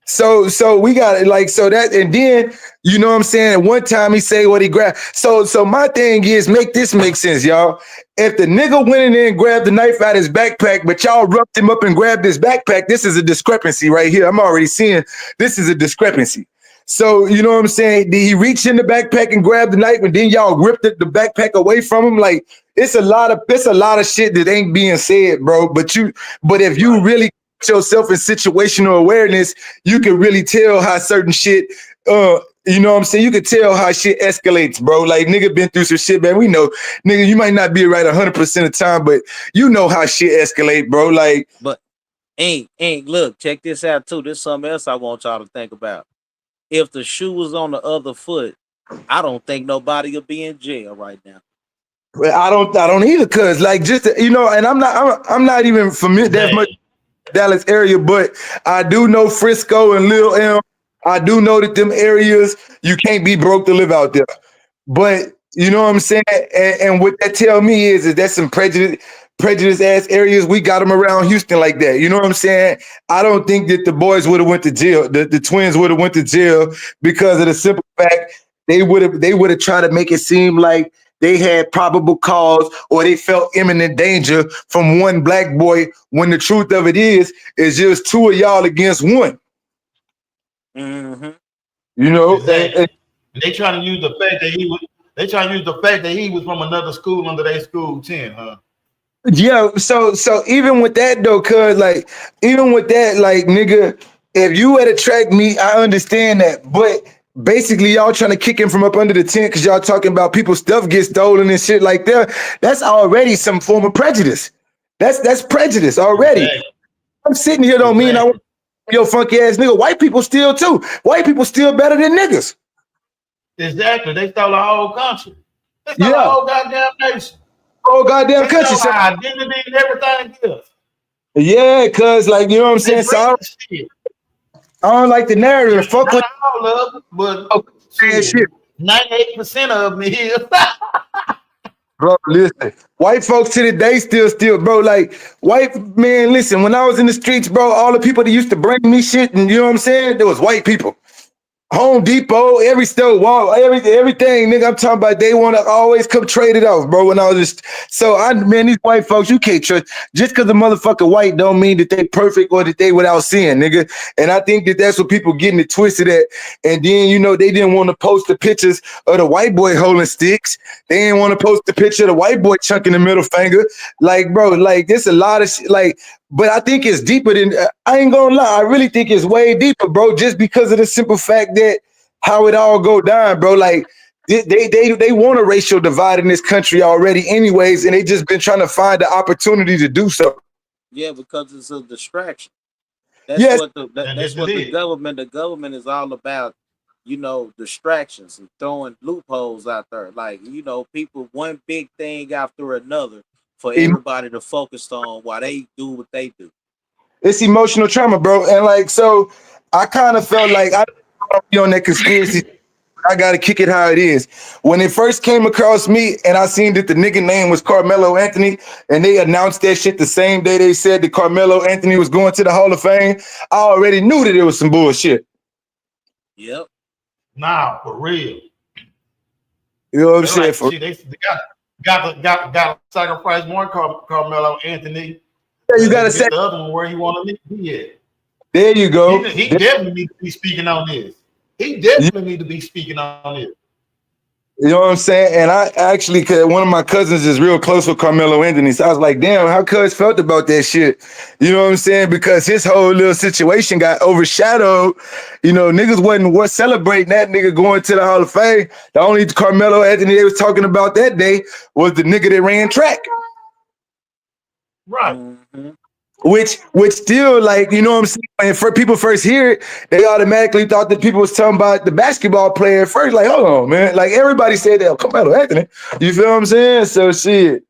so we got it like, so that, and then, you know what I'm saying? At one time he say what he grabbed. So my thing is, make this make sense, y'all. If the nigga went in there and grabbed the knife out of his backpack, but y'all roughed him up and grabbed his backpack, this is a discrepancy right here. I'm already seeing this is a discrepancy. So, you know what I'm saying? Did he reach in the backpack and grab the knife and then y'all ripped the backpack away from him? Like, it's a lot of shit that ain't being said, bro. But if you really put yourself in situational awareness, you can really tell how certain shit, you know what I'm saying? You can tell how shit escalates, bro. Like, nigga been through some shit, man. We know, nigga, you might not be right 100% of the time, but you know how shit escalate, bro. Like, but ain't look, check this out too. This is something else I want y'all to think about. If the shoe was on the other foot, I don't think nobody will be in jail right now. Well, I don't either, cause like just you know, and I'm not even familiar that much Dallas area, but I do know Frisco and Lil M. I do know that them areas you can't be broke to live out there. But you know what I'm saying, and what that tell me is that some prejudice ass areas. We got them around Houston like that. You know what I'm saying? I don't think that the boys would have went to jail. The twins would have went to jail because of the simple fact they would have tried to make it seem like they had probable cause or they felt imminent danger from one black boy when the truth of it is just two of y'all against one. Mm-hmm. You know, exactly. They trying to use the fact that he was from another school under their school 10, huh? Yeah, so even with that though, cuz like even with that, like nigga, if you at a track meet, I understand that, but basically y'all trying to kick him from up under the tent because y'all talking about people's stuff gets stolen and shit like that. That's already some form of prejudice. That's prejudice already. Exactly. I'm sitting here don't mean I want your funky ass nigga. White people still too. White people still better than niggas. Exactly. They stole the whole country. They stole the Yeah. whole goddamn nation. Whole goddamn They country. stole our identity and everything else. Yeah, cause like you know what I'm saying. So I don't like the narrative. Fuck Not with all of them, but shit. 98% of them is. Bro, listen. White folks to the day still, bro. Like white man, listen. When I was in the streets, bro, all the people that used to bring me shit, and you know what I'm saying, there was white people. Home Depot, every store, wall, everything, nigga. I'm talking about they want to always come trade it off, bro. When I was just man, these white folks, you can't trust just because the motherfucker white don't mean that they perfect or that they without sin, nigga. And I think that that's what people getting it twisted at. And then you know they didn't want to post the pictures of the white boy holding sticks. They didn't want to post the picture of the white boy chunking the middle finger. Like, bro, like there's a lot of shit, like. But I think it's deeper than I ain't gonna lie. I really think it's way deeper, bro. Just because of the simple fact that how it all go down, bro. Like they want a racial divide in this country already, anyways, and they just been trying to find the opportunity to do so. Yeah, because it's a distraction. That's what the government. The government is all about. You know, distractions and throwing loopholes out there. Like you know, people one big thing after another. For everybody to focus on while they do what they do. It's emotional trauma, bro. And like, so I kind of felt like I don't be on that conspiracy. I gotta kick it how it is. When it first came across me and I seen that the nigga name was Carmelo Anthony and they announced that shit the same day they said that Carmelo Anthony was going to the Hall of Fame, I already knew that it was some bullshit. Yep. Nah, for real. You know what I'm saying? They got to sacrifice more Carmelo Anthony. Yeah, you got to say the other one where you want to be at. There you go. He definitely needs to be speaking on this. He definitely need to be speaking on this. You know what I'm saying? And I actually, cause one of my cousins is real close with Carmelo Anthony. So I was like, damn, how cuz felt about that shit. You know what I'm saying? Because his whole little situation got overshadowed. You know, niggas wasn't celebrating that nigga going to the Hall of Fame. The only Carmelo Anthony they was talking about that day was the nigga that ran track. Right. Mm-hmm. Which still, like, you know what I'm saying? When people first hear it, they automatically thought that people was talking about the basketball player first. Like, hold on, man. Like, everybody said that, Carmelo Anthony. You feel what I'm saying? So, shit.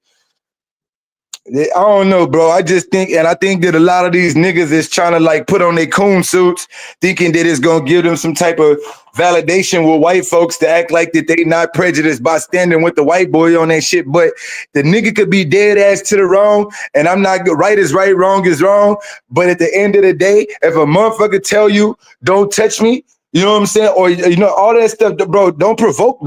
I don't know, bro. I just think, and I think that a lot of these niggas is trying to, like, put on their coon suits, thinking that it's going to give them some type of validation with white folks to act like that they not prejudiced by standing with the white boy on that shit. But the nigga could be dead ass to the wrong, and I'm not right is right, wrong is wrong. But at the end of the day, if a motherfucker tell you, don't touch me, you know what I'm saying? Or, you know, all that stuff, bro, don't provoke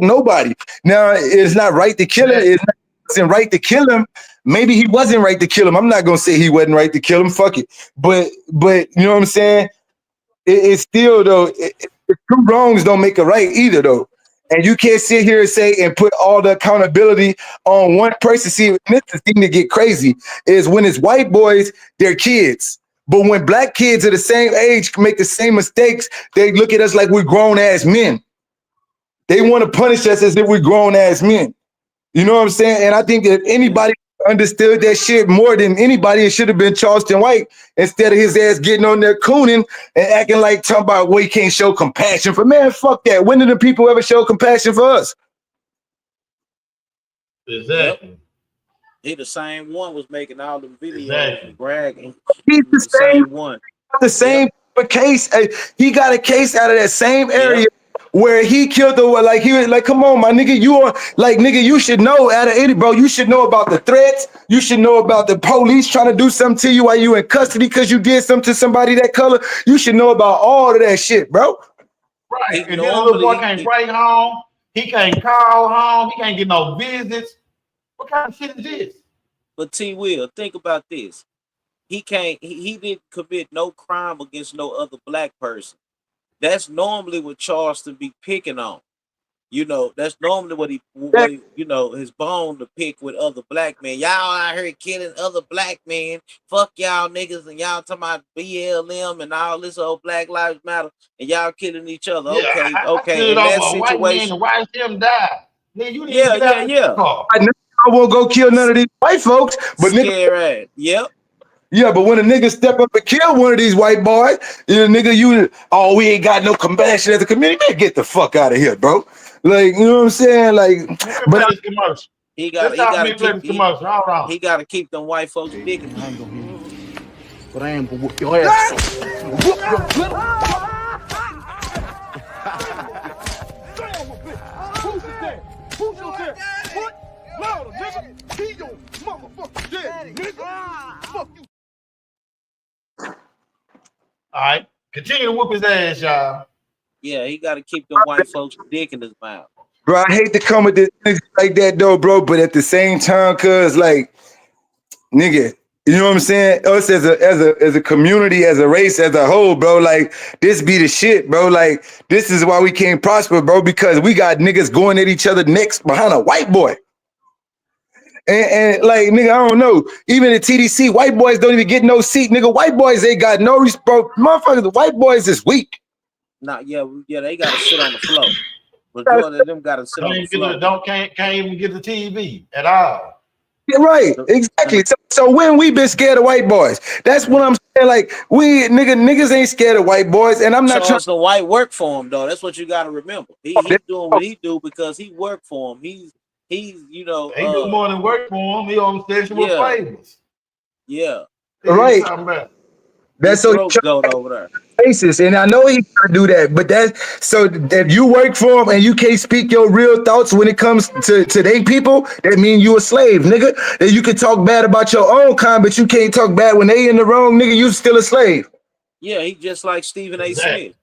nobody. Now, it's not right to kill him. It's not right to kill him. Maybe he wasn't right to kill him. I'm not gonna say he wasn't right to kill him. Fuck it. But you know what I'm saying? It's still though. The two wrongs don't make a right either though. And you can't sit here and say and put all the accountability on one person. See, this is the thing that get crazy is when it's white boys, they're kids. But when black kids are the same age make the same mistakes, they look at us like we're grown ass men. They want to punish us as if we're grown ass men. You know what I'm saying? And I think that anybody understood that shit more than anybody, it should have been Charleson White instead of his ass getting on there cooning and acting like talking about we can't show compassion for man. Fuck that. When did the people ever show compassion for us? Exactly. Yep. He the same one was making all the videos and bragging. He's the same one. The same case. He got a case out of that same area. Where he killed the like he was like, come on, my nigga, you are like nigga, you should know out of any bro, you should know about the threats, you should know about the police trying to do something to you while you in custody because you did something to somebody that color. You should know about all of that shit, bro. Right. And then the little boy can't write home, he can't call home, he can't get no visits. What kind of shit is this? But T-Wil, think about this. He didn't commit no crime against no other black person. That's normally what Charleson be picking on. You know, that's normally what he you know, his bone to pick with other black men. Y'all out here killing other black men. Fuck y'all niggas and y'all talking about BLM and all this old Black Lives Matter and y'all killing each other. Yeah, okay. In that situation, watch him die. Man, you need yeah. car. I won't go kill none of these white folks. But nigga, Scare ass. Yep. yeah, but when a nigga step up and kill one of these white boys, nigga, we ain't got no compassion as a community. Man, get the fuck out of here, bro. Like, you know what I'm saying? Like, but this commercial. He got This time me play to this commercial. All right. he got to keep them white folks digging. I ain't gonna hit you, but I am gonna whoop your ass. Whoop your little. Who's that? Who's that? What? Louder, nigga. He your motherfucking daddy, nigga. Fuck you. All right. Continue to whoop his ass, y'all. Yeah, he got to keep them white folks dick in his mouth. bro, I hate to come with this like that though, bro. But at the same time, cuz like, nigga, you know what I'm saying? Us as a community, as a race, as a whole, bro. Like this be the shit, bro. Like this is why we can't prosper, bro. Because we got niggas going at each other necks behind a white boy. And like, nigga, I don't know. Even at TDC, white boys don't even get no seat, nigga. White boys ain't got no respect. Motherfuckers, the white boys is weak. Nah, yeah, they gotta sit on the floor. Majority of them gotta sit on the floor. Can't even get the TV at all. Yeah, right, exactly. So when we been scared of white boys, that's what I'm saying. Like niggas ain't scared of white boys, and I'm not trying. The white work for him though. That's what you gotta remember. He doing what he do because he worked for him. He's you know. He do more than work for him. He on sexual favors. Yeah. Right. That's so over there. Racist, and I know he can do that, but that's so if you work for him and you can't speak your real thoughts when it comes to they people, that mean you a slave, nigga. That you can talk bad about your own kind, but you can't talk bad when they in the wrong, nigga. You still a slave. Yeah, he just like Stephen A. Smith.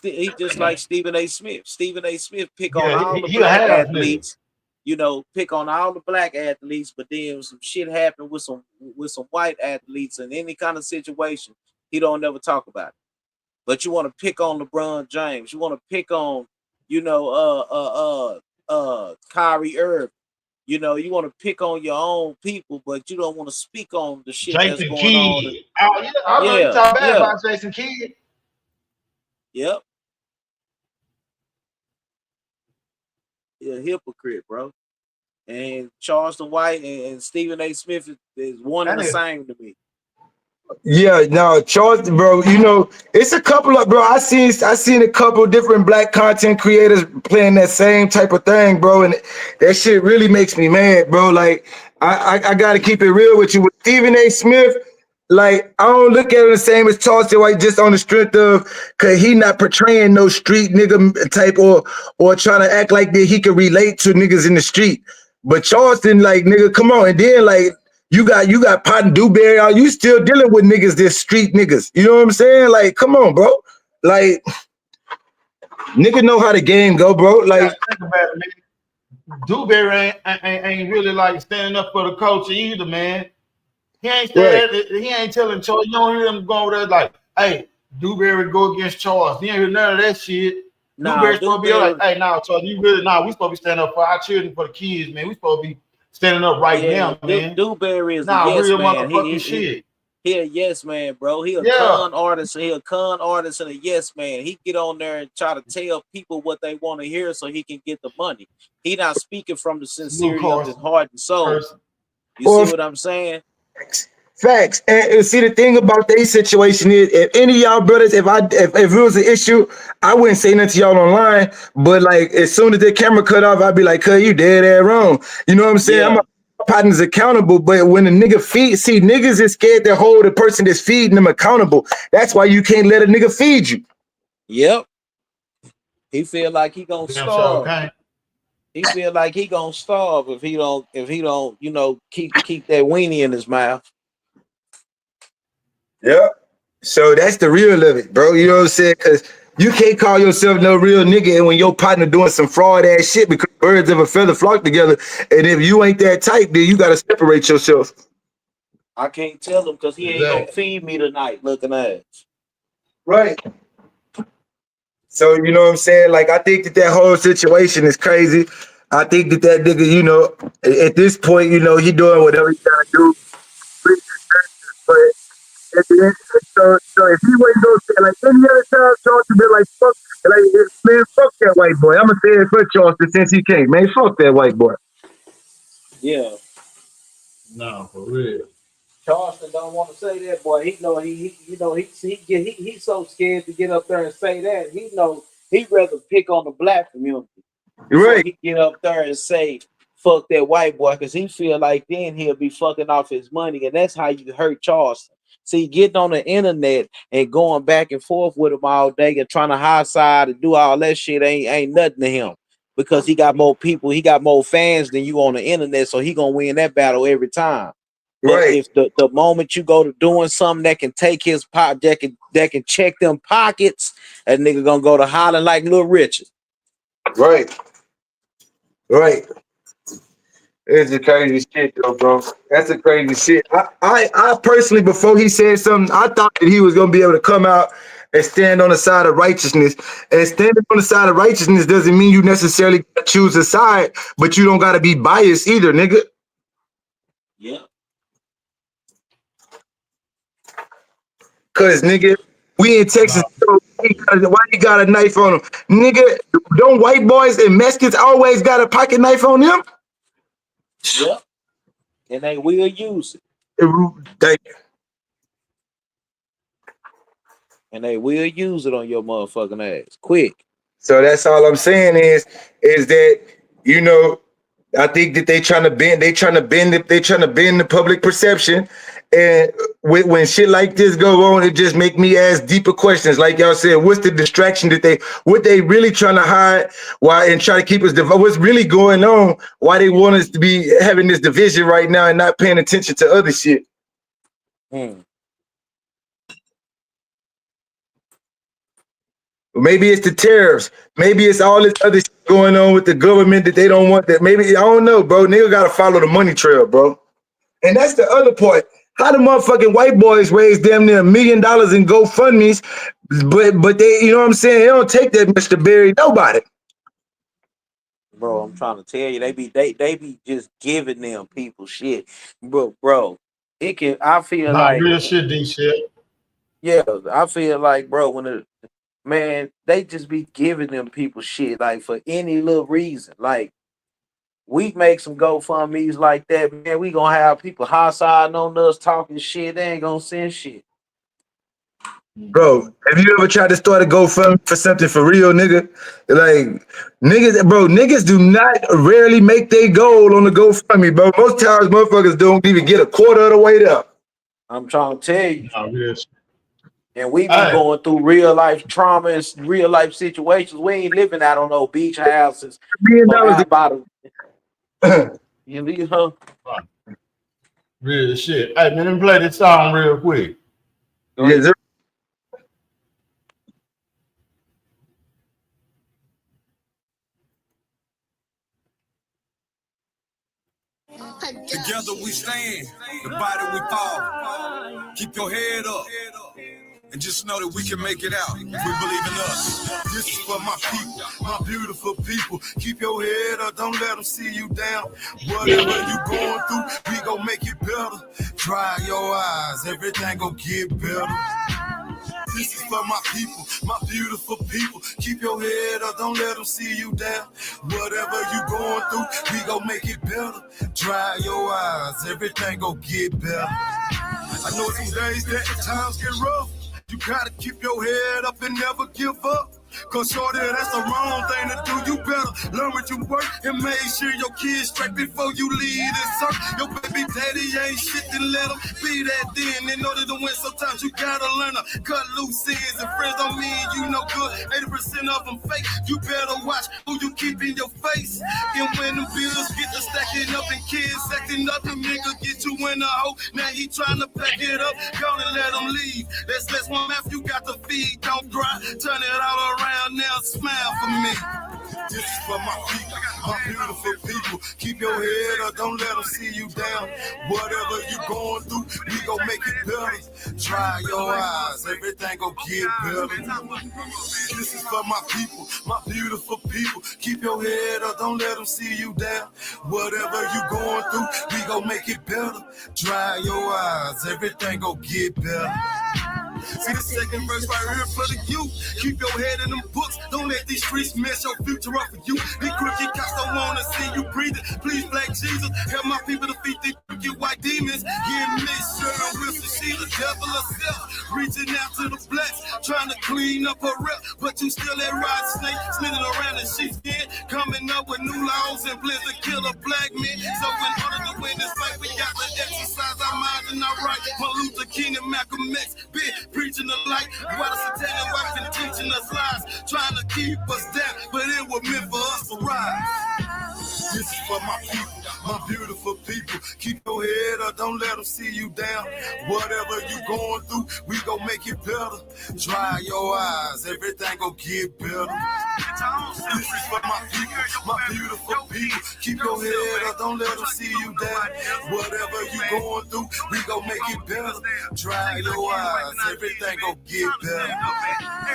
He just like Stephen A. Smith. Stephen A. Smith pick on all the black athletes. You know, pick on all the black athletes, but then some shit happened with some white athletes in any kind of situation, he don't never talk about it. But you want to pick on LeBron James, you want to pick on, you know, Kyrie Irving, you know, you want to pick on your own people, but you don't want to speak on the shit that's going on. Oh yeah, I know you talk bad about Jason Kidd. Yep. You're a hypocrite, bro. And Charleson White and Stephen A. Smith is one and the same to me. Yeah, no, Charles, bro. You know, it's a couple of I seen a couple of different black content creators playing that same type of thing, bro, and that shit really makes me mad, bro. Like, I gotta keep it real with you. With Stephen A. Smith, like, I don't look at him the same as Charleson White just on the strength of cause he not portraying no street nigga type or trying to act like that he can relate to niggas in the street. But Charleson, like, nigga, come on, and then like. You got Pot and Dewberry out. You still dealing with niggas, this street niggas. You know what I'm saying? Like, come on, bro. Like, nigga know how the game go, bro. Like, think about it, man. Dewberry ain't really like standing up for the culture either, man. He ain't he ain't telling Charles. You don't hear him go over there like, hey, Dewberry go against Charles. He ain't hear none of that shit. Dewberry's supposed to be like, hey, now, Charles, you really we supposed to be standing up for our children, for the kids, man. We supposed to be standing up now, man. Dewberry is a yes man. Shit. He a yes man, bro. He a con artist. He a con artist and a yes man. He get on there and try to tell people what they want to hear so he can get the money. He not speaking from the sincerity of his heart and soul. You see what I'm saying? Facts. And see, the thing about their situation is, if any of y'all brothers, if it was an issue, I wouldn't say nothing to y'all online. But like, as soon as the camera cut off, I'd be like, "Cuz you dead ass wrong." You know what I'm saying? I'm partners accountable. But when a nigga niggas is scared to hold the person that's feeding them accountable. That's why you can't let a nigga feed you. Yep. He feel like he gonna starve. Okay. He feel like he gonna starve if he don't, you know, keep that weenie in his mouth. Yeah. So that's the real of it, bro. You know what I'm saying? Because you can't call yourself no real nigga and when your partner doing some fraud ass shit because birds of a feather flock together. And if you ain't that type, then you got to separate yourself. I can't tell him because he ain't gonna feed me tonight looking at. Right. So, you know what I'm saying? Like, I think that whole situation is crazy. I think that nigga, you know, at this point, you know, he doing whatever he gotta do. But at the end, so if he wasn't gonna say like any other time, Charleson be like, fuck, like, man, fuck that white boy. I'm gonna say it for Charleson since he came, man. Fuck that white boy. Yeah, No, for real. Charleson don't want to say that, boy. He know he's so scared to get up there and say that. He know he'd rather pick on the black community before Right, he get up there and say fuck that white boy, because he feel like then he'll be fucking off his money, and that's how you hurt Charleson. See, getting on the internet and going back and forth with him all day and trying to high side and do all that shit ain't nothing to him, because he got more people, he got more fans than you on the internet, so he gonna win that battle every time. But right, if the moment you go to doing something that can take his pot, that can check them pockets, that nigga gonna go to hollering like Little Richard. right, right. It's a crazy shit, though, bro. That's a crazy shit. I personally, before he said something, I thought that he was gonna be able to come out and stand on the side of righteousness. And standing on the side of righteousness doesn't mean you necessarily gotta choose a side, but you don't gotta be biased either, nigga. Yeah. Cause nigga, we in Texas. So why you got a knife on him, nigga? Don't white boys and Mexicans always got a pocket knife on them? Yep. And they will use it. Thank you. And they will use it on your motherfucking ass. Quick. So that's all I'm saying is that, you know, I think that they trying to bend the public perception, and when shit like this go on, it just make me ask deeper questions. Like y'all said, what's the distraction what they really trying to hide? Why and try to keep us divided? What's really going on? Why they want us to be having this division right now and not paying attention to other shit? Maybe it's the tariffs. Maybe it's all this other shit going on with the government that they don't want. That maybe I don't know, bro. Nigga gotta follow the money trail, bro. And that's the other part. How the motherfucking white boys raise damn near $1 million in GoFundMe's, but they, you know what I'm saying? They don't take that much to bury nobody. Bro, I'm trying to tell you, they be just giving them people shit. Bro. I feel Nah, like, real shit, D shit. yeah, I feel like, bro, man, they just be giving them people shit, like, for any little reason. Like, we make some GoFundMe's like that, man, we gonna have people hostile on us talking shit. They ain't gonna send shit. Bro, have you ever tried to start a GoFundMe for something for real, nigga? Like, niggas do not rarely make their goal on the GoFundMe, bro. Most times motherfuckers don't even get a quarter of the way there. I'm trying to tell you. Nah, real shit. And we be going through real life trauma and real life situations. We ain't living out on no beach houses. $1 million. You know? Real shit. Hey, man, let me play this song real quick. Yes, sir. Together we stand, the body we fall. Keep your head up, and just know that we can make it out if we believe in us. This is for my people, my beautiful people. Keep your head up, don't let them see you down. Whatever you going through, we gon' make it better. Dry your eyes, everything gon' get better. This is for my people, my beautiful people. Keep your head up, don't let them see you down. Whatever you going through, we gon' make it better. Dry your eyes, everything gon' get better. I know some days that times get rough. You gotta keep your head up and never give up. Cause shorty, that's the wrong thing to do. You better learn what you work and make sure your kids straight before you leave this earth. Your baby daddy ain't shit, then let him be that then. In order to win, sometimes you gotta learn to cut loose ends. And friends don't mean you no good, 80% of them fake. You better watch who you keep in your face. And when them bills get to stacking up and kids acting up, the nigga get you in the hole. Now he trying to pack it up, gonna let him leave. That's less one mouth you got to feed. Don't cry, turn it all around now, smile for me. This is for my people, my beautiful people. Keep your head up, don't let them see you down. Whatever you going through, we gon' make it better. Dry your eyes, everything gon' get better. This is for my people, my beautiful people. Keep your head up, don't let them see you down. Whatever you going through, we gon' make it better. Dry your eyes, everything gon' get better. See the second verse right here for the youth. Keep your head in them books. Don't let these streets mess your future up for you. These crooked cops don't wanna see you breathing. Please, Black Jesus, help my people defeat these crooked white demons. Yeah, Miss Sharon Wilson, she the devil herself. Reaching out to the blacks, trying to clean up her rep. But you still that rod snake, slitting around in sheepskin. Coming up with new laws and plans to kill a black man. So in order to win this fight, we got to exercise our minds and our right. Martin Luther King and Malcolm X, been preaching the light. While the satanic wife been teaching us lies, trying to keep us down, but it was meant for us to rise. This is for my people, my beautiful people. Keep your head up, don't let them see you down. Whatever you going through, we gon' make it better. Dry your eyes, everything gon' get better. This is for my people, my beautiful people. Keep your head up, don't let them see you down. Whatever you going through, we gon' make it better. Dry your eyes, everything gon' get better.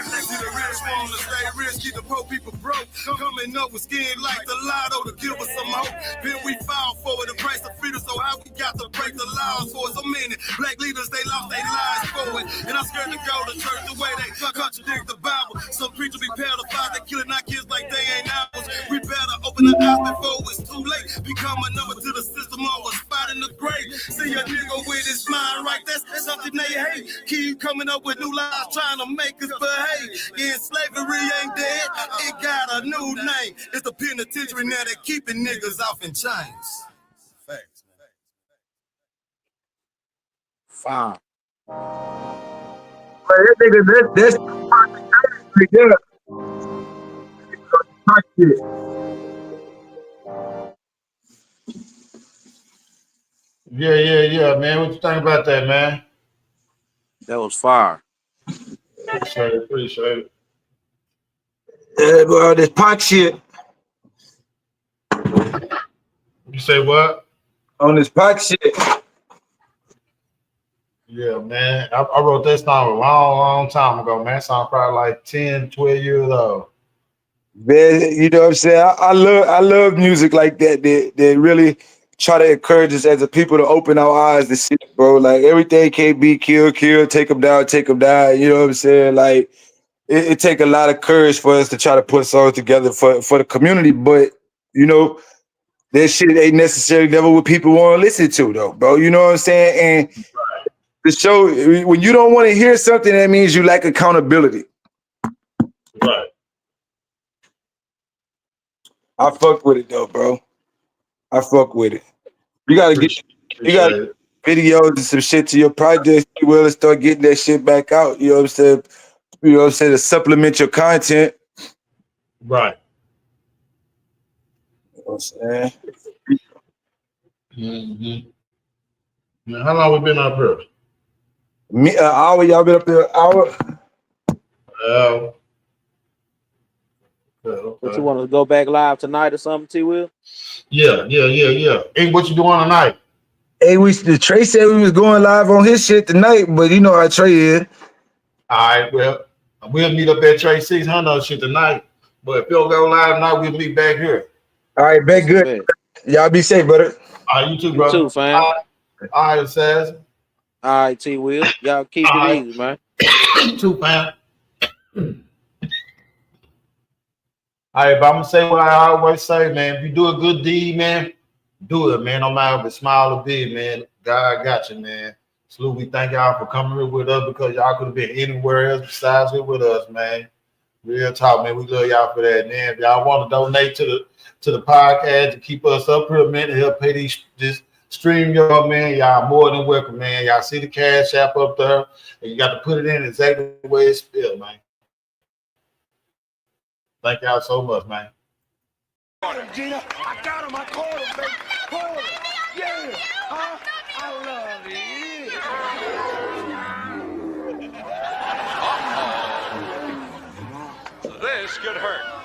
See the rich wanna stay rich, keep the poor people broke. Coming up with skin like the lotto to give us some hope. Then we fall for it, the price of freedom, so how we got to break the laws for so many black leaders, they lost their lives for it. And I'm scared to go to church the way they contradict the Bible. Some preachers be pedophile, they killing our kids like they ain't ours. We better open the eyes before it's too late. Become a number to the system, always fighting the grave. See a nigga with his mind right, that's something they hate. Keep coming up with new lies, trying to make us behave. Yeah, slavery ain't dead, it got a new name. It's the penitentiary now, they keeping niggas off in chains. Facts, man. Fine. That nigga, that's right there. Shit. Yeah, man. What you think about that, man? That was fire. Appreciate it. Well, this pot shit. You say what? On this pot shit. Yeah, man. I wrote that song a long time ago, man. That song probably like 10, 12 years old. Man, you know what I'm saying? I love music like that really try to encourage us as a people to open our eyes to see, bro. Like everything can't be kill, take them down. You know what I'm saying? Like it take a lot of courage for us to try to put songs together for the community, but you know, that shit ain't necessarily never what people want to listen to though, bro. You know what I'm saying? And the show, when you don't want to hear something, that means you lack accountability. Right. I fuck with it though, bro. I fuck with it. You gotta get videos and some shit to your project. You will start getting that shit back out. You know what I'm saying? You know what I'm saying? To supplement your content. Right. You know what I'm saying? Mm-hmm. Now, how long we been up here? Me, an hour. Y'all been up there an hour? Okay. But you want to go back live tonight or something, T-Wil? Yeah. Hey, what you doing tonight? Hey, Trey said we was going live on his shit tonight, but you know how Trey is. All right, well, we'll meet up at Trey 600 shit tonight. But if you don't go live tonight, we'll meet back here. All right, back good. Y'all be safe, brother. All right, you too, brother. You too, fam. All right, Sass. All right, T-Wil. Y'all keep it easy, man. You too, fam. All right, but I'm gonna say what I always say, man. If you do a good deed, man, do it, man. No matter if it's small or big, man. God got you, man. Salute, we thank y'all for coming here with us because y'all could have been anywhere else besides here with us, man. Real talk, man. We love y'all for that, man. If y'all want to donate to the podcast to keep us up here, man, to help pay this stream, y'all, man, y'all more than welcome, man. Y'all see the Cash App up there, and you got to put it in exactly the way it's spelled, man. Thank y'all so much, man. Gina, I got him. I caught him, baby. Caught him. Yeah. Huh? I love it. This could hurt.